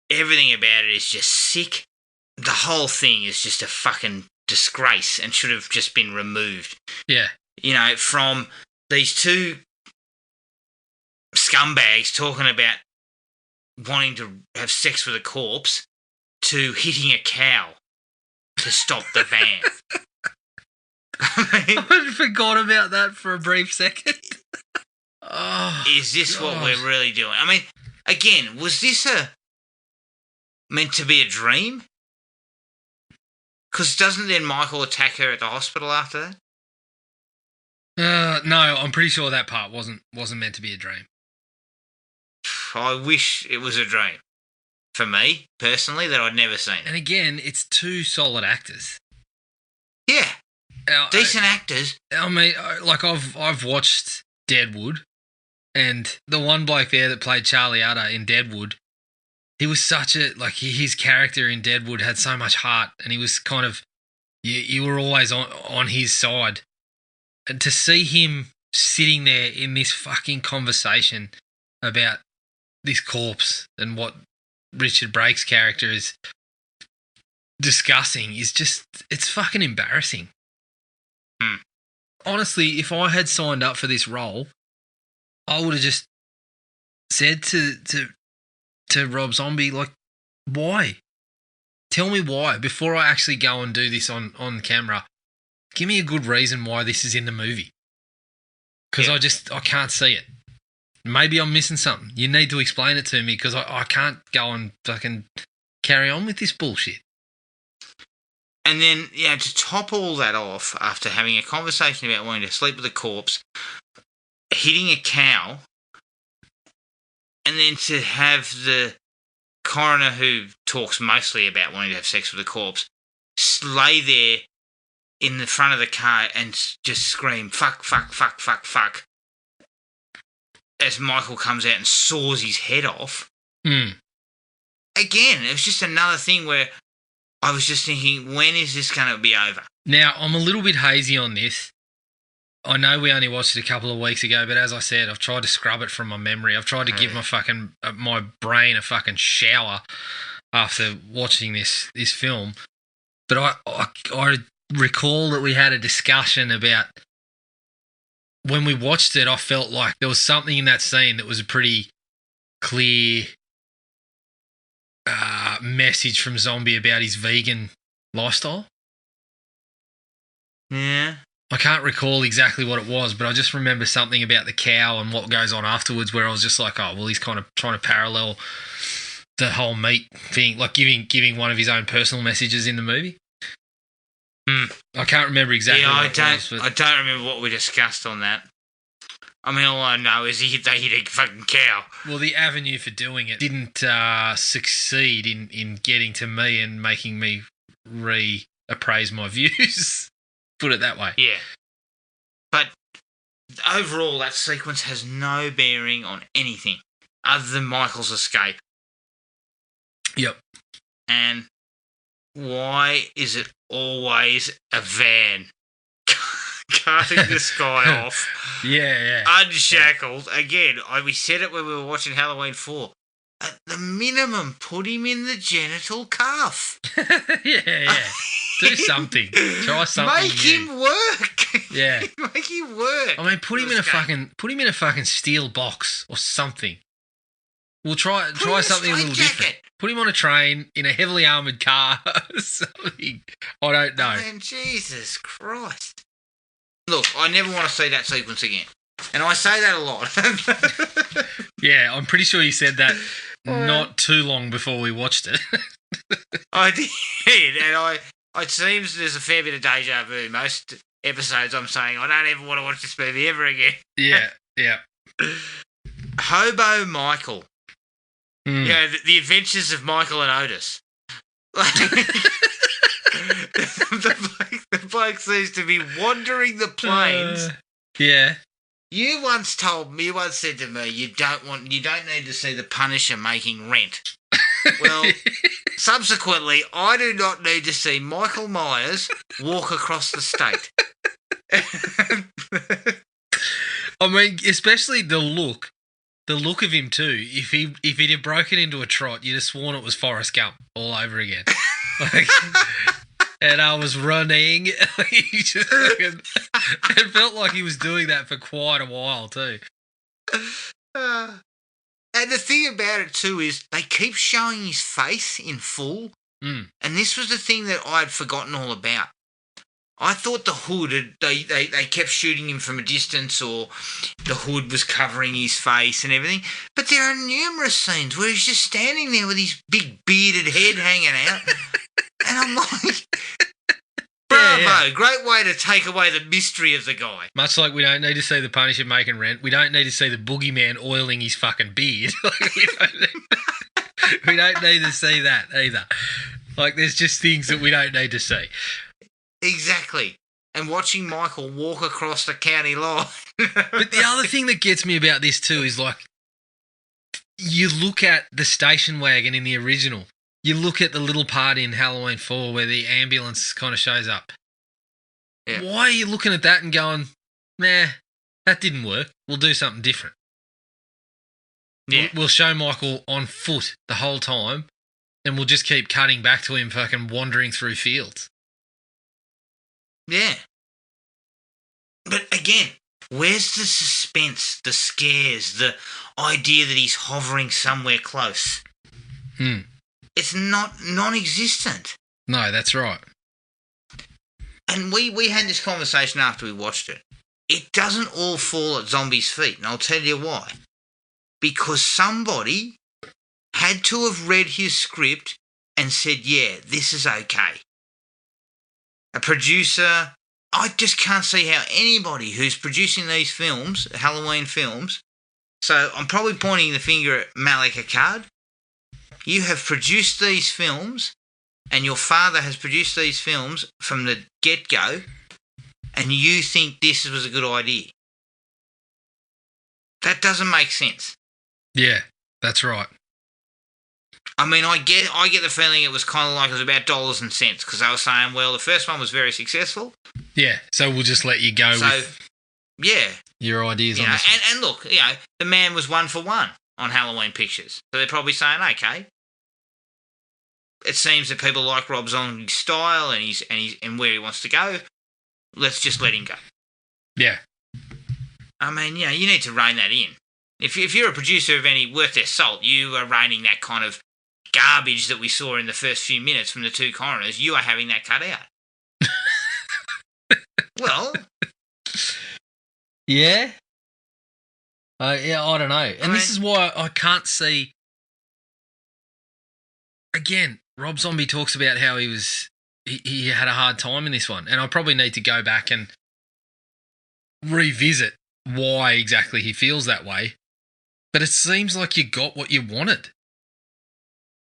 Everything about it is just sick. The whole thing is just a fucking disgrace and should have just been removed. Yeah. From these two scumbags talking about wanting to have sex with a corpse to hitting a cow to stop the van. I forgot about that for a brief second. Is this what we're really doing? I mean, again, was this a meant to be a dream? Because doesn't then Michael attack her at the hospital after that? No, I'm pretty sure that part wasn't meant to be a dream. I wish it was a dream. For me, personally, that I'd never seen. And again, it's two solid actors. Yeah. Decent actors. I mean, like I've watched Deadwood, and the one bloke there that played Charlie Utter in Deadwood, he was such a, like, his character in Deadwood had so much heart, and he was kind of, you were always on his side. And to see him sitting there in this fucking conversation about this corpse and what Richard Brake's character is discussing is just, it's fucking embarrassing. Honestly, if I had signed up for this role, I would have just said to Rob Zombie, like, why? Tell me why before I actually go and do this on camera. Give me a good reason why this is in the movie. Because I can't see it. Maybe I'm missing something. You need to explain it to me because I can't go and fucking carry on with this bullshit. And then, to top all that off, after having a conversation about wanting to sleep with a corpse, hitting a cow, and then to have the coroner who talks mostly about wanting to have sex with a corpse lay there in the front of the car and just scream, fuck, fuck, fuck, fuck, fuck, as Michael comes out and saws his head off. Again, it was just another thing where I was just thinking, when is this going to be over? Now, I'm a little bit hazy on this. I know we only watched it a couple of weeks ago, but as I said, I've tried to scrub it from my memory. I've tried to give my brain a fucking shower after watching this film. But I recall that we had a discussion about, when we watched it, I felt like there was something in that scene that was a pretty clear message from Zombie about his vegan lifestyle. Yeah. I can't recall exactly what it was, but I just remember something about the cow and what goes on afterwards, where I was just like, oh, well, he's kind of trying to parallel the whole meat thing, like giving one of his own personal messages in the movie. I can't remember exactly what it was. I don't remember what we discussed on that. I mean, all I know is they hit a fucking cow. Well, the avenue for doing it didn't succeed in getting to me and making me reappraise my views. Put it that way. Yeah. But overall, that sequence has no bearing on anything other than Michael's escape. Yep. And why is it always a van carting this guy off? Yeah. Unshackled. Again, we said it when we were watching Halloween 4. At the minimum, put him in the genital cuff. Yeah. Do something. Try something. Make him work. Yeah. Make him work. I mean, put him in a fucking steel box or something. We'll try something a little different. Put him on a train in a heavily armoured car. Something. I don't know. Man, Jesus Christ. Look, I never want to see that sequence again. And I say that a lot. Yeah, I'm pretty sure you said that not too long before we watched it. I did, and it seems there's a fair bit of deja vu. Most episodes I'm saying, I don't ever want to watch this movie ever again. Yeah. Hobo Michael. The adventures of Michael and Otis. The bloke seems to be wandering the plains. Yeah. You once said to me, you don't need to see the Punisher making Rent. Well, subsequently, I do not need to see Michael Myers walk across the state. I mean, especially the look of him too. If he'd have broken into a trot, you'd have sworn it was Forrest Gump all over again. And I was running. It felt like he was doing that for quite a while too. And the thing about it too is they keep showing his face in full. And this was the thing that I had forgotten all about. I thought the hood, they kept shooting him from a distance, or the hood was covering his face and everything. But there are numerous scenes where he's just standing there with his big bearded head hanging out. And I'm like, bravo, Yeah. great way to take away the mystery of the guy. Much like we don't need to see the Punisher making rent, we don't need to see the boogeyman oiling his fucking beard. We don't need to see that either. Like, there's just things that we don't need to see. Exactly. And watching Michael walk across the county line. But the other thing that gets me about this too is, like, you look at the station wagon in the original. You look at the little part in Halloween 4 where the ambulance kind of shows up. Yeah. Why are you looking at that and going, nah, that didn't work. We'll do something different. Yeah. We'll show Michael on foot the whole time, and we'll just keep cutting back to him fucking wandering through fields. Yeah. But again, where's the suspense, the scares, the idea that he's hovering somewhere close? It's non-existent. No, that's right. And we had this conversation after we watched it. It doesn't all fall at Zombie's feet, and I'll tell you why. Because somebody had to have read his script and said, yeah, this is okay. A producer, I just can't see how anybody who's producing these films, Halloween films, so I'm probably pointing the finger at Malik Akkad. You have produced these films, and your father has produced these films from the get-go, and you think this was a good idea. That doesn't make sense. Yeah, that's right. I mean, I get the feeling it was kind of like it was about dollars and cents, because they were saying, well, the first one was very successful. Yeah, so we'll just let you go with yeah, your ideas you on know, this. and look, you know, the man was 1 for 1 on Halloween Pictures, so they're probably saying, okay, it seems that people like Rob Zombie's style and where he wants to go. Let's just let him go. Yeah. I mean, you know, you need to rein that in. If you're a producer of any worth their salt, you are reining that kind of garbage that we saw in the first few minutes from the two coroners. You are having that cut out. Well, yeah. Yeah, I don't know. And this is why I can't see. Again, Rob Zombie talks about how he had a hard time in this one, and I probably need to go back and revisit why exactly he feels that way. But it seems like you got what you wanted.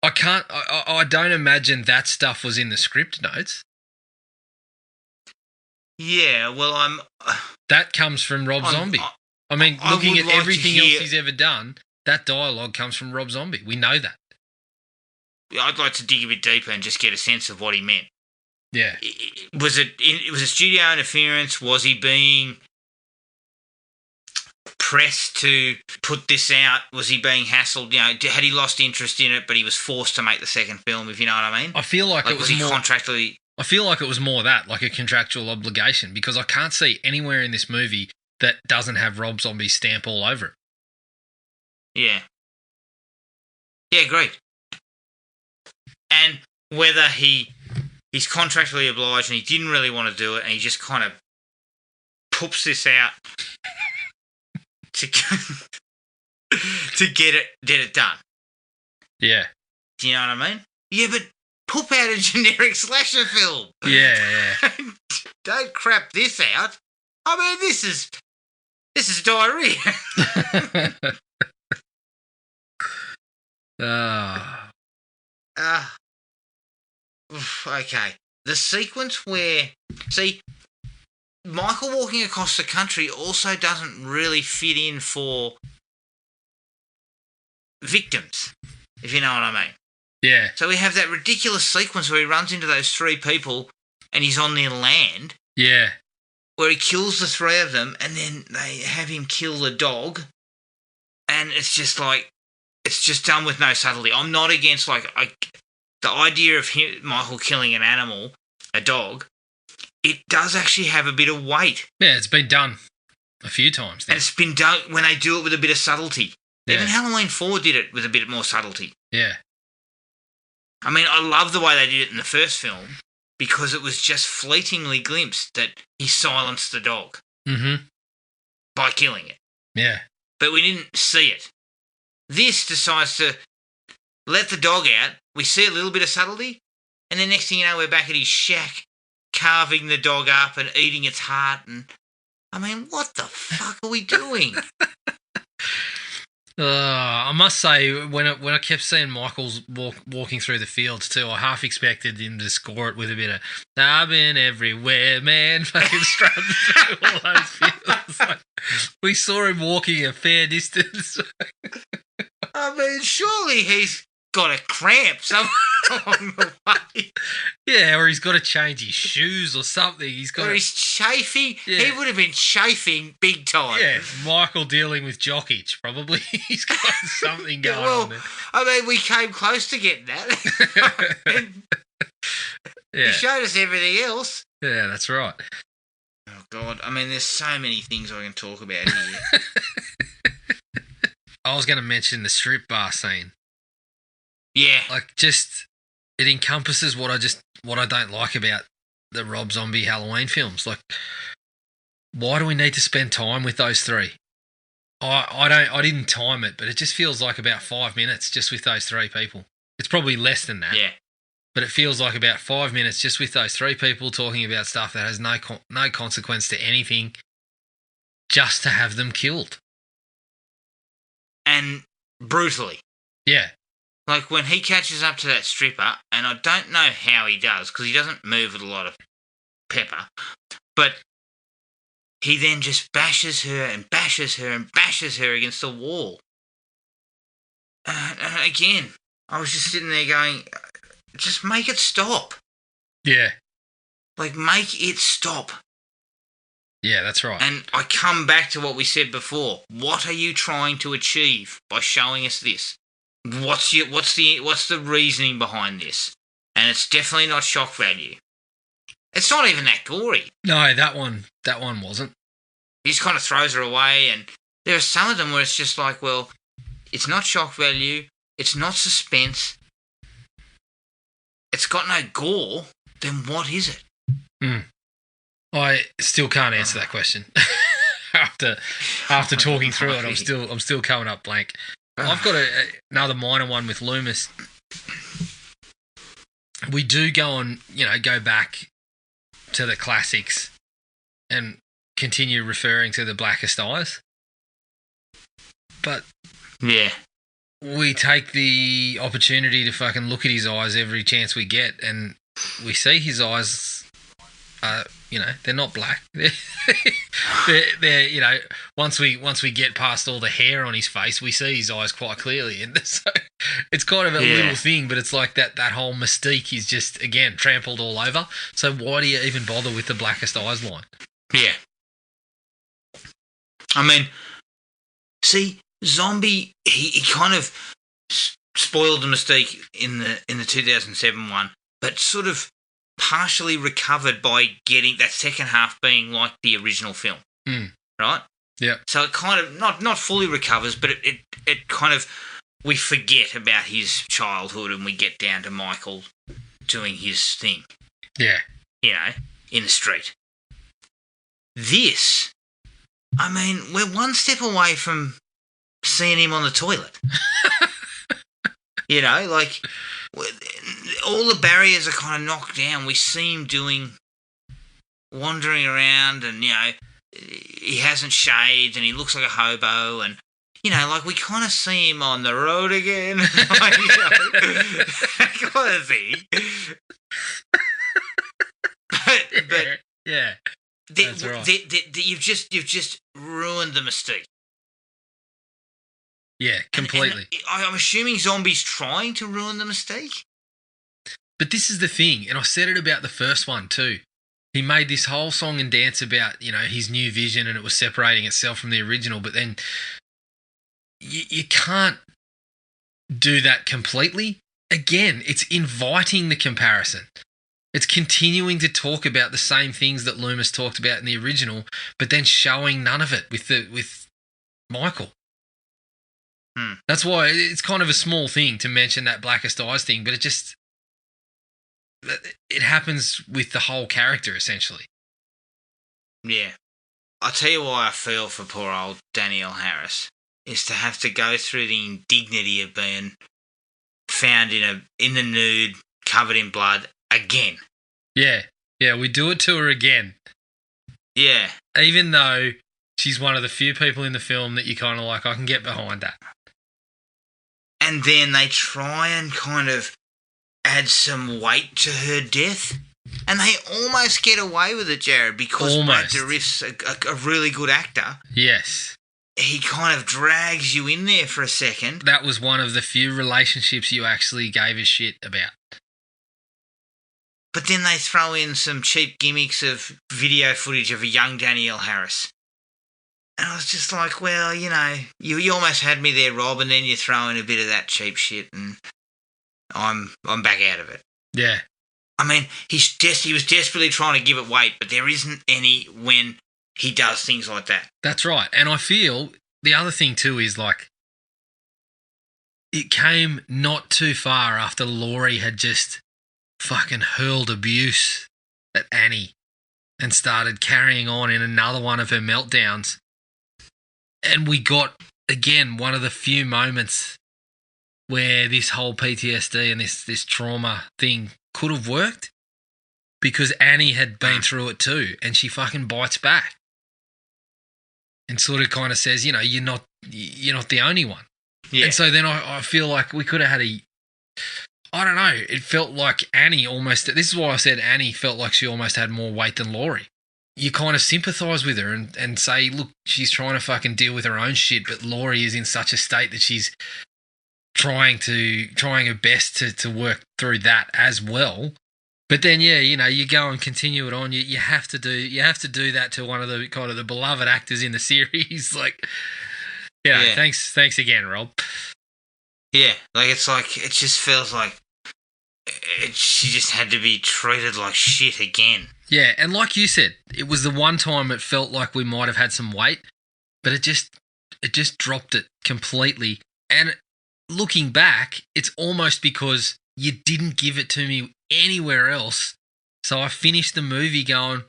I don't imagine that stuff was in the script notes. yeah, well, That comes from Rob Zombie. I mean, I looking would at like to everything hear- else he's ever done, that dialogue comes from Rob Zombie. We know that. I'd like to dig a bit deeper and just get a sense of what he meant. Yeah. Was it studio interference? Was he being pressed to put this out? Was he being hassled? You know, had he lost interest in it, but he was forced to make the second film? If you know what I mean. I feel like it was he more contractually? I feel like it was more that, like a contractual obligation, because I can't see anywhere in this movie that doesn't have Rob Zombie's stamp all over it. Yeah. Yeah, great. And whether he's contractually obliged and he didn't really want to do it, and he just kind of poops this out to get it done. Yeah. Do you know what I mean? Yeah, but poop out a generic slasher film. Yeah. Don't crap this out. I mean, this is diarrhea. Okay. The sequence where, see, Michael walking across the country also doesn't really fit in for victims, if you know what I mean. Yeah. So we have that ridiculous sequence where he runs into those 3 people and he's on their land, Yeah. where he kills the 3 of them, and then they have him kill the dog, and it's just like, it's just done with no subtlety. I'm not against, like, the idea of Michael killing an animal, a dog. It does actually have a bit of weight. Yeah, it's been done a few times now. And it's been done when they do it with a bit of subtlety. Yeah. Even Halloween 4 did it with a bit more subtlety. Yeah. I mean, I love the way they did it in the first film, because it was just fleetingly glimpsed that he silenced the dog Mm-hmm. by killing it. Yeah. But we didn't see it. This decides to let the dog out. We see a little bit of subtlety, and then next thing you know, we're back at his shack, carving the dog up and eating its heart. And I mean, what the fuck are we doing? I must say, when I kept seeing Michael's walking through the fields too, I half expected him to score it with a bit of "I've been everywhere, man," fucking strutting through all those fields. Like, we saw him walking a fair distance. I mean, surely he's got a cramp somewhere along the way. Yeah, or he's got to change his shoes or something. He's got. Or he's chafing. Yeah. He would have been chafing big time. Yeah, Michael dealing with jock itch, probably. He's got something going on there. I mean, we came close to getting that. He Yeah, showed us everything else. yeah, that's right. Oh, God. I mean, there's so many things I can talk about here. I was going to mention the strip bar scene. Yeah. Like, just it encompasses what I don't like about the Rob Zombie Halloween films. Like, why do we need to spend time with those three? I didn't time it, but it just feels like about 5 minutes just with those three people. It's probably less than that. Yeah. But it feels like about 5 minutes just with those three people talking about stuff that has no consequence to anything, just to have them killed. And brutally. Yeah. Like, when he catches up to that stripper, and I don't know how he does, because he doesn't move with a lot of pepper, but he then just bashes her and bashes her and bashes her against the wall. And again, I was just sitting there going, just make it stop. Yeah. Like, make it stop. Yeah, that's right. And I come back to what we said before. What are you trying to achieve by showing us this? What's the reasoning behind this? And it's definitely not shock value. It's not even that gory. No, that one wasn't. He just kind of throws her away, and there are some of them where it's just like, well, it's not shock value, it's not suspense, it's got no gore, then what is it? I still can't answer that question. After talking through it, I'm still coming up blank. I've got another minor one with Loomis. We do go back to the classics and continue referring to the Blackest Eyes. But Yeah. we take the opportunity to fucking look at his eyes every chance we get, and we see his eyes are, they're not black. They're once we get past all the hair on his face, we see his eyes quite clearly, and so it's kind of a little thing, but it's like that whole mystique is just, again, trampled all over. So why do you even bother with the Blackest Eyes line? Yeah. I mean, see, Zombie, he kind of spoiled the mystique in the 2007 one, but sort of partially recovered by getting that second half being like the original film, right? Yeah. So it kind of not fully recovers, but it kind of, we forget about his childhood and we get down to Michael doing his thing. Yeah. In the street. This, I mean, we're one step away from seeing him on the toilet. Like, all the barriers are kind of knocked down. We see him wandering around, and, he hasn't shaved and he looks like a hobo, and, like, we kind of see him on the road again. Like, that kind of thing. But yeah. That's right. You've just ruined the mystique. Yeah, completely. And I'm assuming Zombie's trying to ruin the mystique. But this is the thing, and I said it about the first one too. He made this whole song and dance about, his new vision, and it was separating itself from the original, but then you can't do that completely. Again, it's inviting the comparison. It's continuing to talk about the same things that Loomis talked about in the original, but then showing none of it with Michael. That's why it's kind of a small thing to mention that Blackest Eyes thing, but it happens with the whole character, essentially. Yeah. I'll tell you why I feel for poor old Danielle Harris, is to have to go through the indignity of being found in the nude, covered in blood, again. Yeah, we do it to her again. Yeah. Even though she's one of the few people in the film that you kind of like, I can get behind that. And then they try and kind of add some weight to her death. And they almost get away with it, Jared, because Brad Dourif's a really good actor. Yes. He kind of drags you in there for a second. That was one of the few relationships you actually gave a shit about. But then they throw in some cheap gimmicks of video footage of a young Danielle Harris. And I was just like, well, you know, you almost had me there, Rob, and then you throw in a bit of that cheap shit and I'm back out of it. Yeah. I mean, he was desperately trying to give it weight, but there isn't any when he does things like that. That's right. And I feel the other thing too is like, it came not too far after Laurie had just fucking hurled abuse at Annie and started carrying on in another one of her meltdowns. And we got, again, one of the few moments where this whole PTSD and this trauma thing could have worked, because Annie had been through it too, and she fucking bites back and sort of kind of says, you know, you're not the only one. Yeah. And so then I feel like we could have had I don't know, it felt like Annie almost, this is why I said Annie felt like she almost had more weight than Laurie. You kind of sympathise with her and say, look, she's trying to fucking deal with her own shit, but Laurie is in such a state that she's trying her best to work through that as well. But then, yeah, you know, you go and continue it on. You have to do that to one of the kind of the beloved actors in the series. Like, you know, yeah. Thanks again, Rob. Yeah, it just feels like she just had to be treated like shit again. Yeah, and like you said, it was the one time it felt like we might have had some weight, but it just dropped it completely. And looking back, it's almost because you didn't give it to me anywhere else. So I finished the movie going,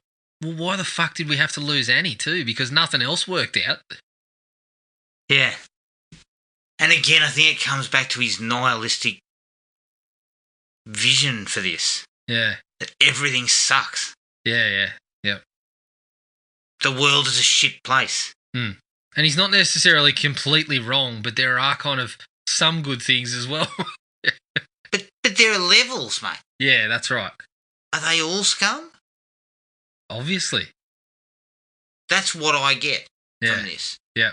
well, why the fuck did we have to lose Annie too? Because nothing else worked out. Yeah. And again, I think it comes back to his nihilistic vision for this. Yeah. That everything sucks. Yeah. The world is a shit place. And he's not necessarily completely wrong, but there are kind of some good things as well. But there are levels, mate. Yeah, that's right. Are they all scum? Obviously. That's what I get from this. Yeah.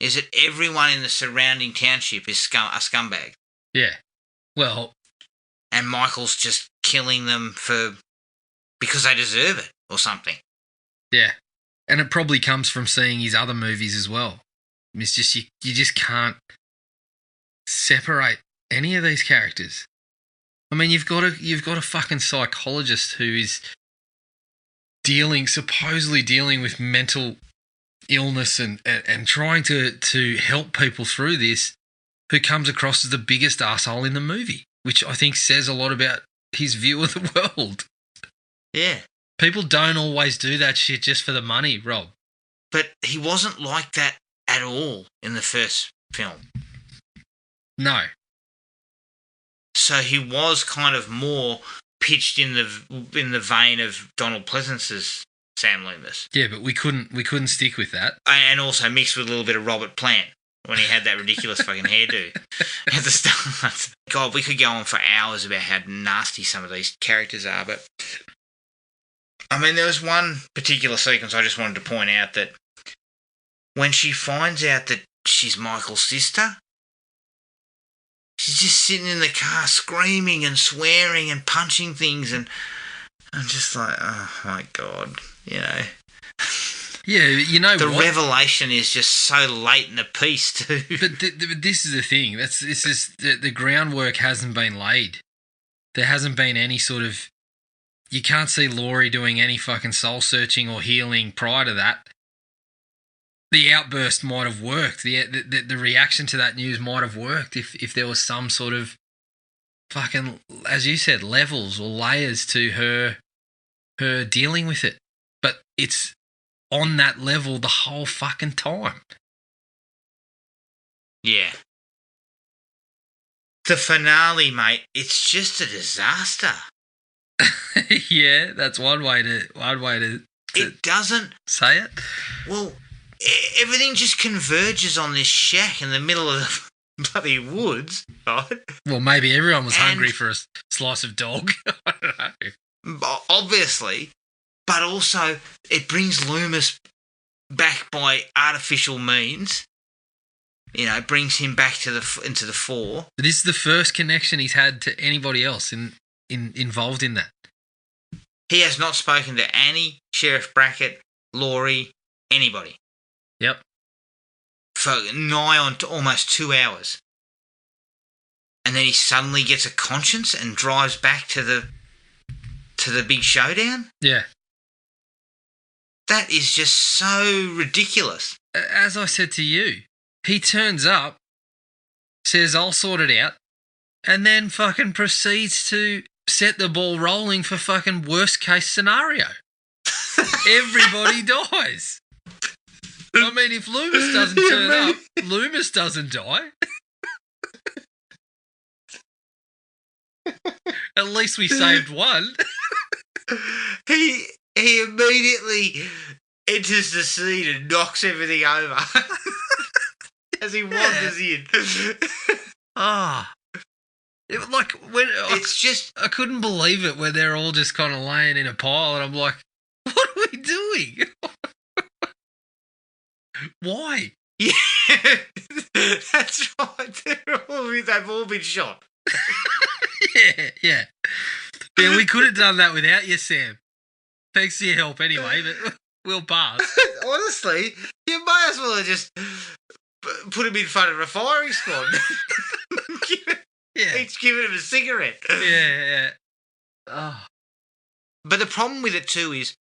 Is that everyone in the surrounding township is a scumbag. Yeah. Well. And Michael's just killing them because they deserve it or something. Yeah. And it probably comes from seeing his other movies as well. It's just you just can't separate any of these characters. I mean, you've got a fucking psychologist who is supposedly dealing with mental illness and trying to help people through this, who comes across as the biggest asshole in the movie, which I think says a lot about his view of the world. Yeah. People don't always do that shit just for the money, Rob. But he wasn't like that at all in the first film. No. So he was kind of more pitched in the vein of Donald Pleasance's Sam Loomis. Yeah, but we couldn't stick with that. And also mixed with a little bit of Robert Plant when he had that ridiculous fucking hairdo at the start. God, we could go on for hours about how nasty some of these characters are, but I mean, there was one particular sequence I just wanted to point out, that when she finds out that she's Michael's sister, she's just sitting in the car screaming and swearing and punching things, and I'm just like, oh my God, you know. Yeah, you know the what? revelation is just so late in the piece too. But this is the thing. The groundwork hasn't been laid. There hasn't been any sort of. You can't see Laurie doing any fucking soul searching or healing prior to that. The outburst might have worked. The reaction to that news might have worked if there was some sort of fucking, as you said, levels or layers to her dealing with it. But it's on that level the whole fucking time. Yeah. The finale, mate, it's just a disaster. Yeah, that's one way to It doesn't... say it. Well, everything just converges on this shack in the middle of the bloody woods, right? Well, maybe everyone was And- hungry for a slice of dog. I don't know. Obviously, but also it brings Loomis back by artificial means. You know, it brings him back into the fore. This is the first connection he's had to anybody else involved in that. He has not spoken to Annie, Sheriff Brackett, Laurie, anybody Yep. for nigh on to almost 2 hours. And then he suddenly gets a conscience and drives back to the big showdown. Yeah. That is just so ridiculous. As I said to you, he turns up, says, I'll sort it out, and then fucking proceeds to set the ball rolling for fucking worst case scenario. Everybody dies. I mean, if Loomis doesn't turn up, Loomis doesn't die. At least we saved one. He immediately enters the scene and knocks everything over as he wanders in. Ah. Like, when It's just... I couldn't believe it when they're all just kind of laying in a pile, and I'm like, what are we doing? Why? Yeah, that's right. They've all been shot. Yeah. We could have done that without you, Sam. Thanks for your help anyway, but we'll pass. Honestly, you may as well have just put him in front of a firing squad. Yeah. Each giving him a cigarette. Yeah. Oh. But the problem with it too is,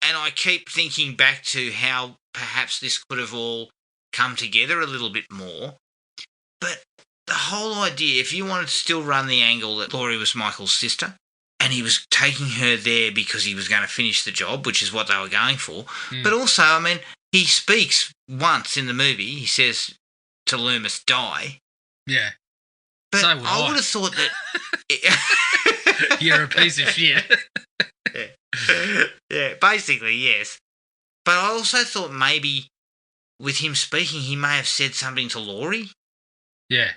and I keep thinking back to how perhaps this could have all come together a little bit more, but the whole idea, if you wanted to still run the angle that Laurie was Michael's sister, and he was taking her there because he was going to finish the job, which is what they were going for, but also, I mean, he speaks once in the movie, he says to Loomis, die. Yeah. But So would I. would have thought that... You're a piece of shit. Yeah, basically, yes. But I also thought maybe with him speaking, he may have said something to Laurie. Yeah.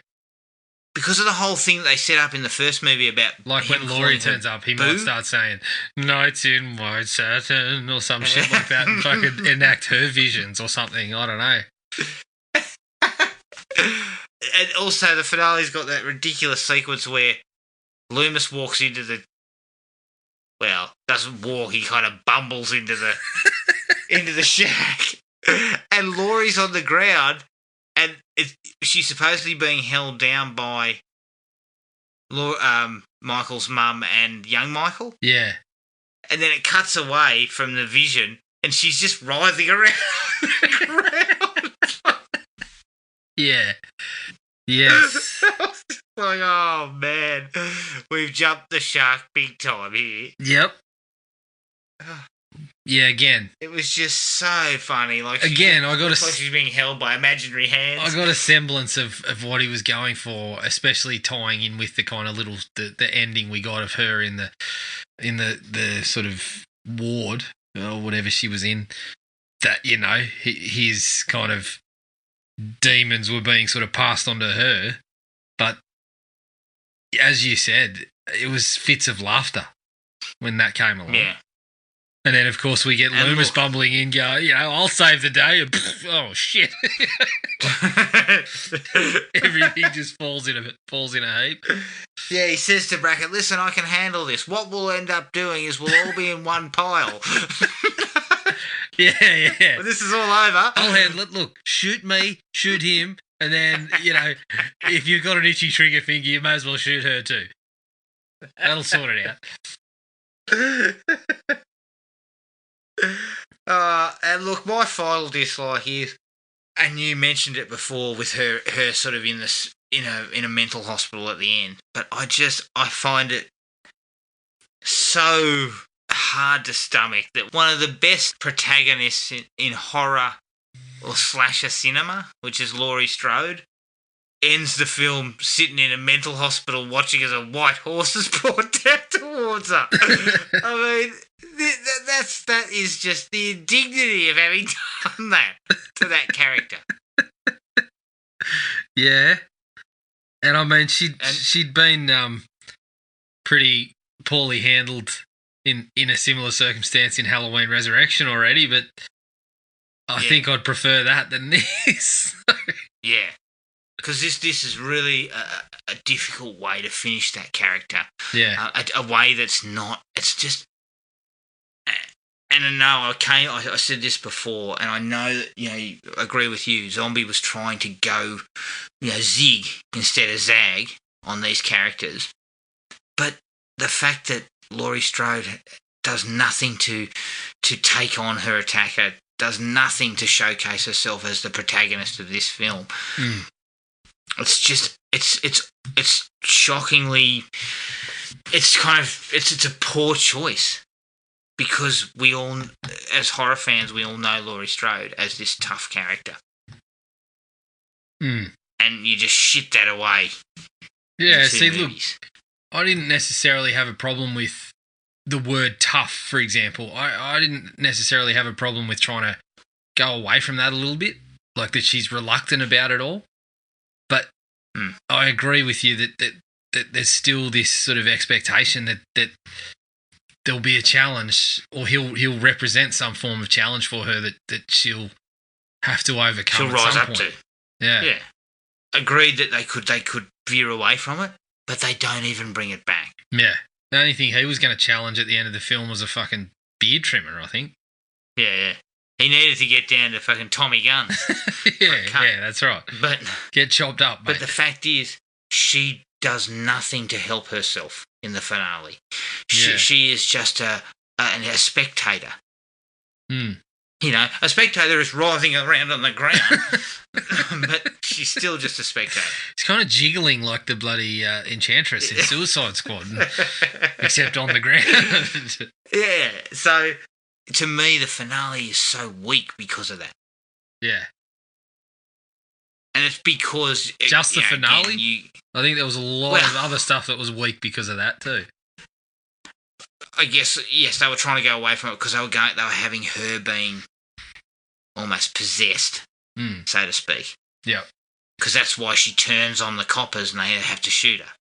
Because of the whole thing that they set up in the first movie about... Like him when Laurie calling her turns up, he Boo. might start saying, nights in white satin, or some shit like that, and fucking enact her visions or something. I don't know. And also the finale's got that ridiculous sequence where Loomis walks into the... Well, doesn't walk, he kind of bumbles into the shack. And Laurie's on the ground, and she's supposedly being held down by Michael's mum and young Michael. Yeah. And then it cuts away from the vision, and she's just writhing around the ground. Yeah. Yes. I was just like, oh man, we've jumped the shark big time here. Yep. Yeah, again. It was just so funny. Like Again, I got looks like she's being held by imaginary hands. I got a semblance of what he was going for, especially tying in with the kind of little the ending we got of her in the sort of ward or whatever she was in. That, you know, his kind of demons were being sort of passed on to her. But as you said, it was fits of laughter when that came along. Yeah. And then, of course, we get And Loomis look- bumbling in, go, you know, I'll save the day. And oh, shit. Everything just falls in a heap. Yeah, he says to Brackett, listen, I can handle this. What we'll end up doing is we'll all be in one pile. Yeah. When this is all over. I'll handle it. Look, shoot me, shoot him, and then, you know, if you've got an itchy trigger finger, you may as well shoot her too. That'll sort it out. And look, my final dislike is, and you mentioned it before with her sort of in in a mental hospital at the end. But I find it so hard to stomach that one of the best protagonists in horror or slasher cinema, which is Laurie Strode, ends the film sitting in a mental hospital watching as a white horse is brought down towards her. I mean, that is just the indignity of having done that to that character. Yeah. And I mean, she'd been pretty poorly handled in a similar circumstance in Halloween Resurrection already, but I think I'd prefer that than this. Yeah. Because this is really a difficult way to finish that character. Yeah. A way that's not... It's just... And I know, I said this before, and I know that, I agree with you. Zombie was trying to go, zig instead of zag on these characters. But the fact that Laurie Strode does nothing to take on her attacker, does nothing to showcase herself as the protagonist of this film. It's just, it's shockingly, it's a poor choice. Because we all, as horror fans, we all know Laurie Strode as this tough character. And you just shit that away. Yeah, see, movies. Look, I didn't necessarily have a problem with the word tough, for example. I didn't necessarily have a problem with trying to go away from that a little bit, like that she's reluctant about it all. But I agree with you that there's still this sort of expectation that there'll be a challenge, or he'll represent some form of challenge for her that she'll have to overcome. She'll rise up to. Yeah. Agreed that they could veer away from it, but they don't even bring it back. Yeah. The only thing he was going to challenge at the end of the film was a fucking beard trimmer, I think. Yeah. He needed to get down to fucking Tommy Guns. yeah, that's right. But get chopped up, mate. But the fact is, she does nothing to help herself in the finale. She is just a spectator. A spectator is writhing around on the ground, but she's still just a spectator. She's kind of jiggling like the bloody Enchantress in Suicide Squad, except on the ground. Yeah, so to me, the finale is so weak because of that. Yeah. And it's because... Just the finale? Again, I think there was a lot of other stuff that was weak because of that too. I guess, yes, they were trying to go away from it because they were having her being almost possessed, so to speak. Yeah. Because that's why she turns on the coppers and they have to shoot her.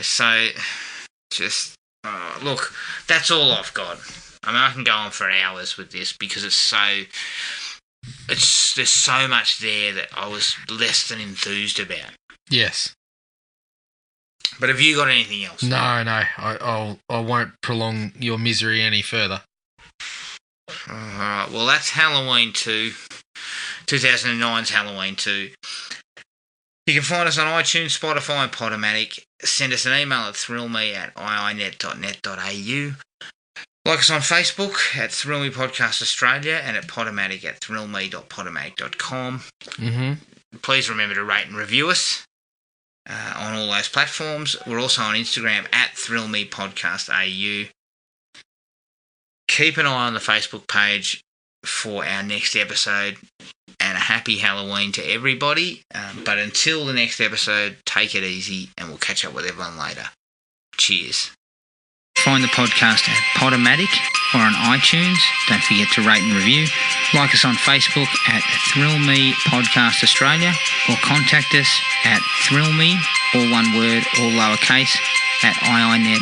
So just... look, that's all I've got. I mean, I can go on for hours with this because it's so... there's so much there that I was less than enthused about. Yes. But have you got anything else? No. I won't prolong your misery any further. All right. Well, that's Halloween 2, 2009's Halloween 2. You can find us on iTunes, Spotify, and Podomatic. Send us an email at thrillme@iinet.net.au. Like us on Facebook at Thrill Me Podcast Australia and at Podomatic at thrillme.podomatic.com. Please remember to rate and review us on all those platforms. We're also on Instagram at Thrill Me Podcast AU. Keep an eye on the Facebook page for our next episode, and a happy Halloween to everybody. But until the next episode, take it easy and we'll catch up with everyone later. Cheers. Find the podcast at Podomatic or on iTunes. Don't forget to rate and review. Like us on Facebook at Thrill Me Podcast Australia, or contact us at thrillme, all one word, all lowercase, at iinet.net.au.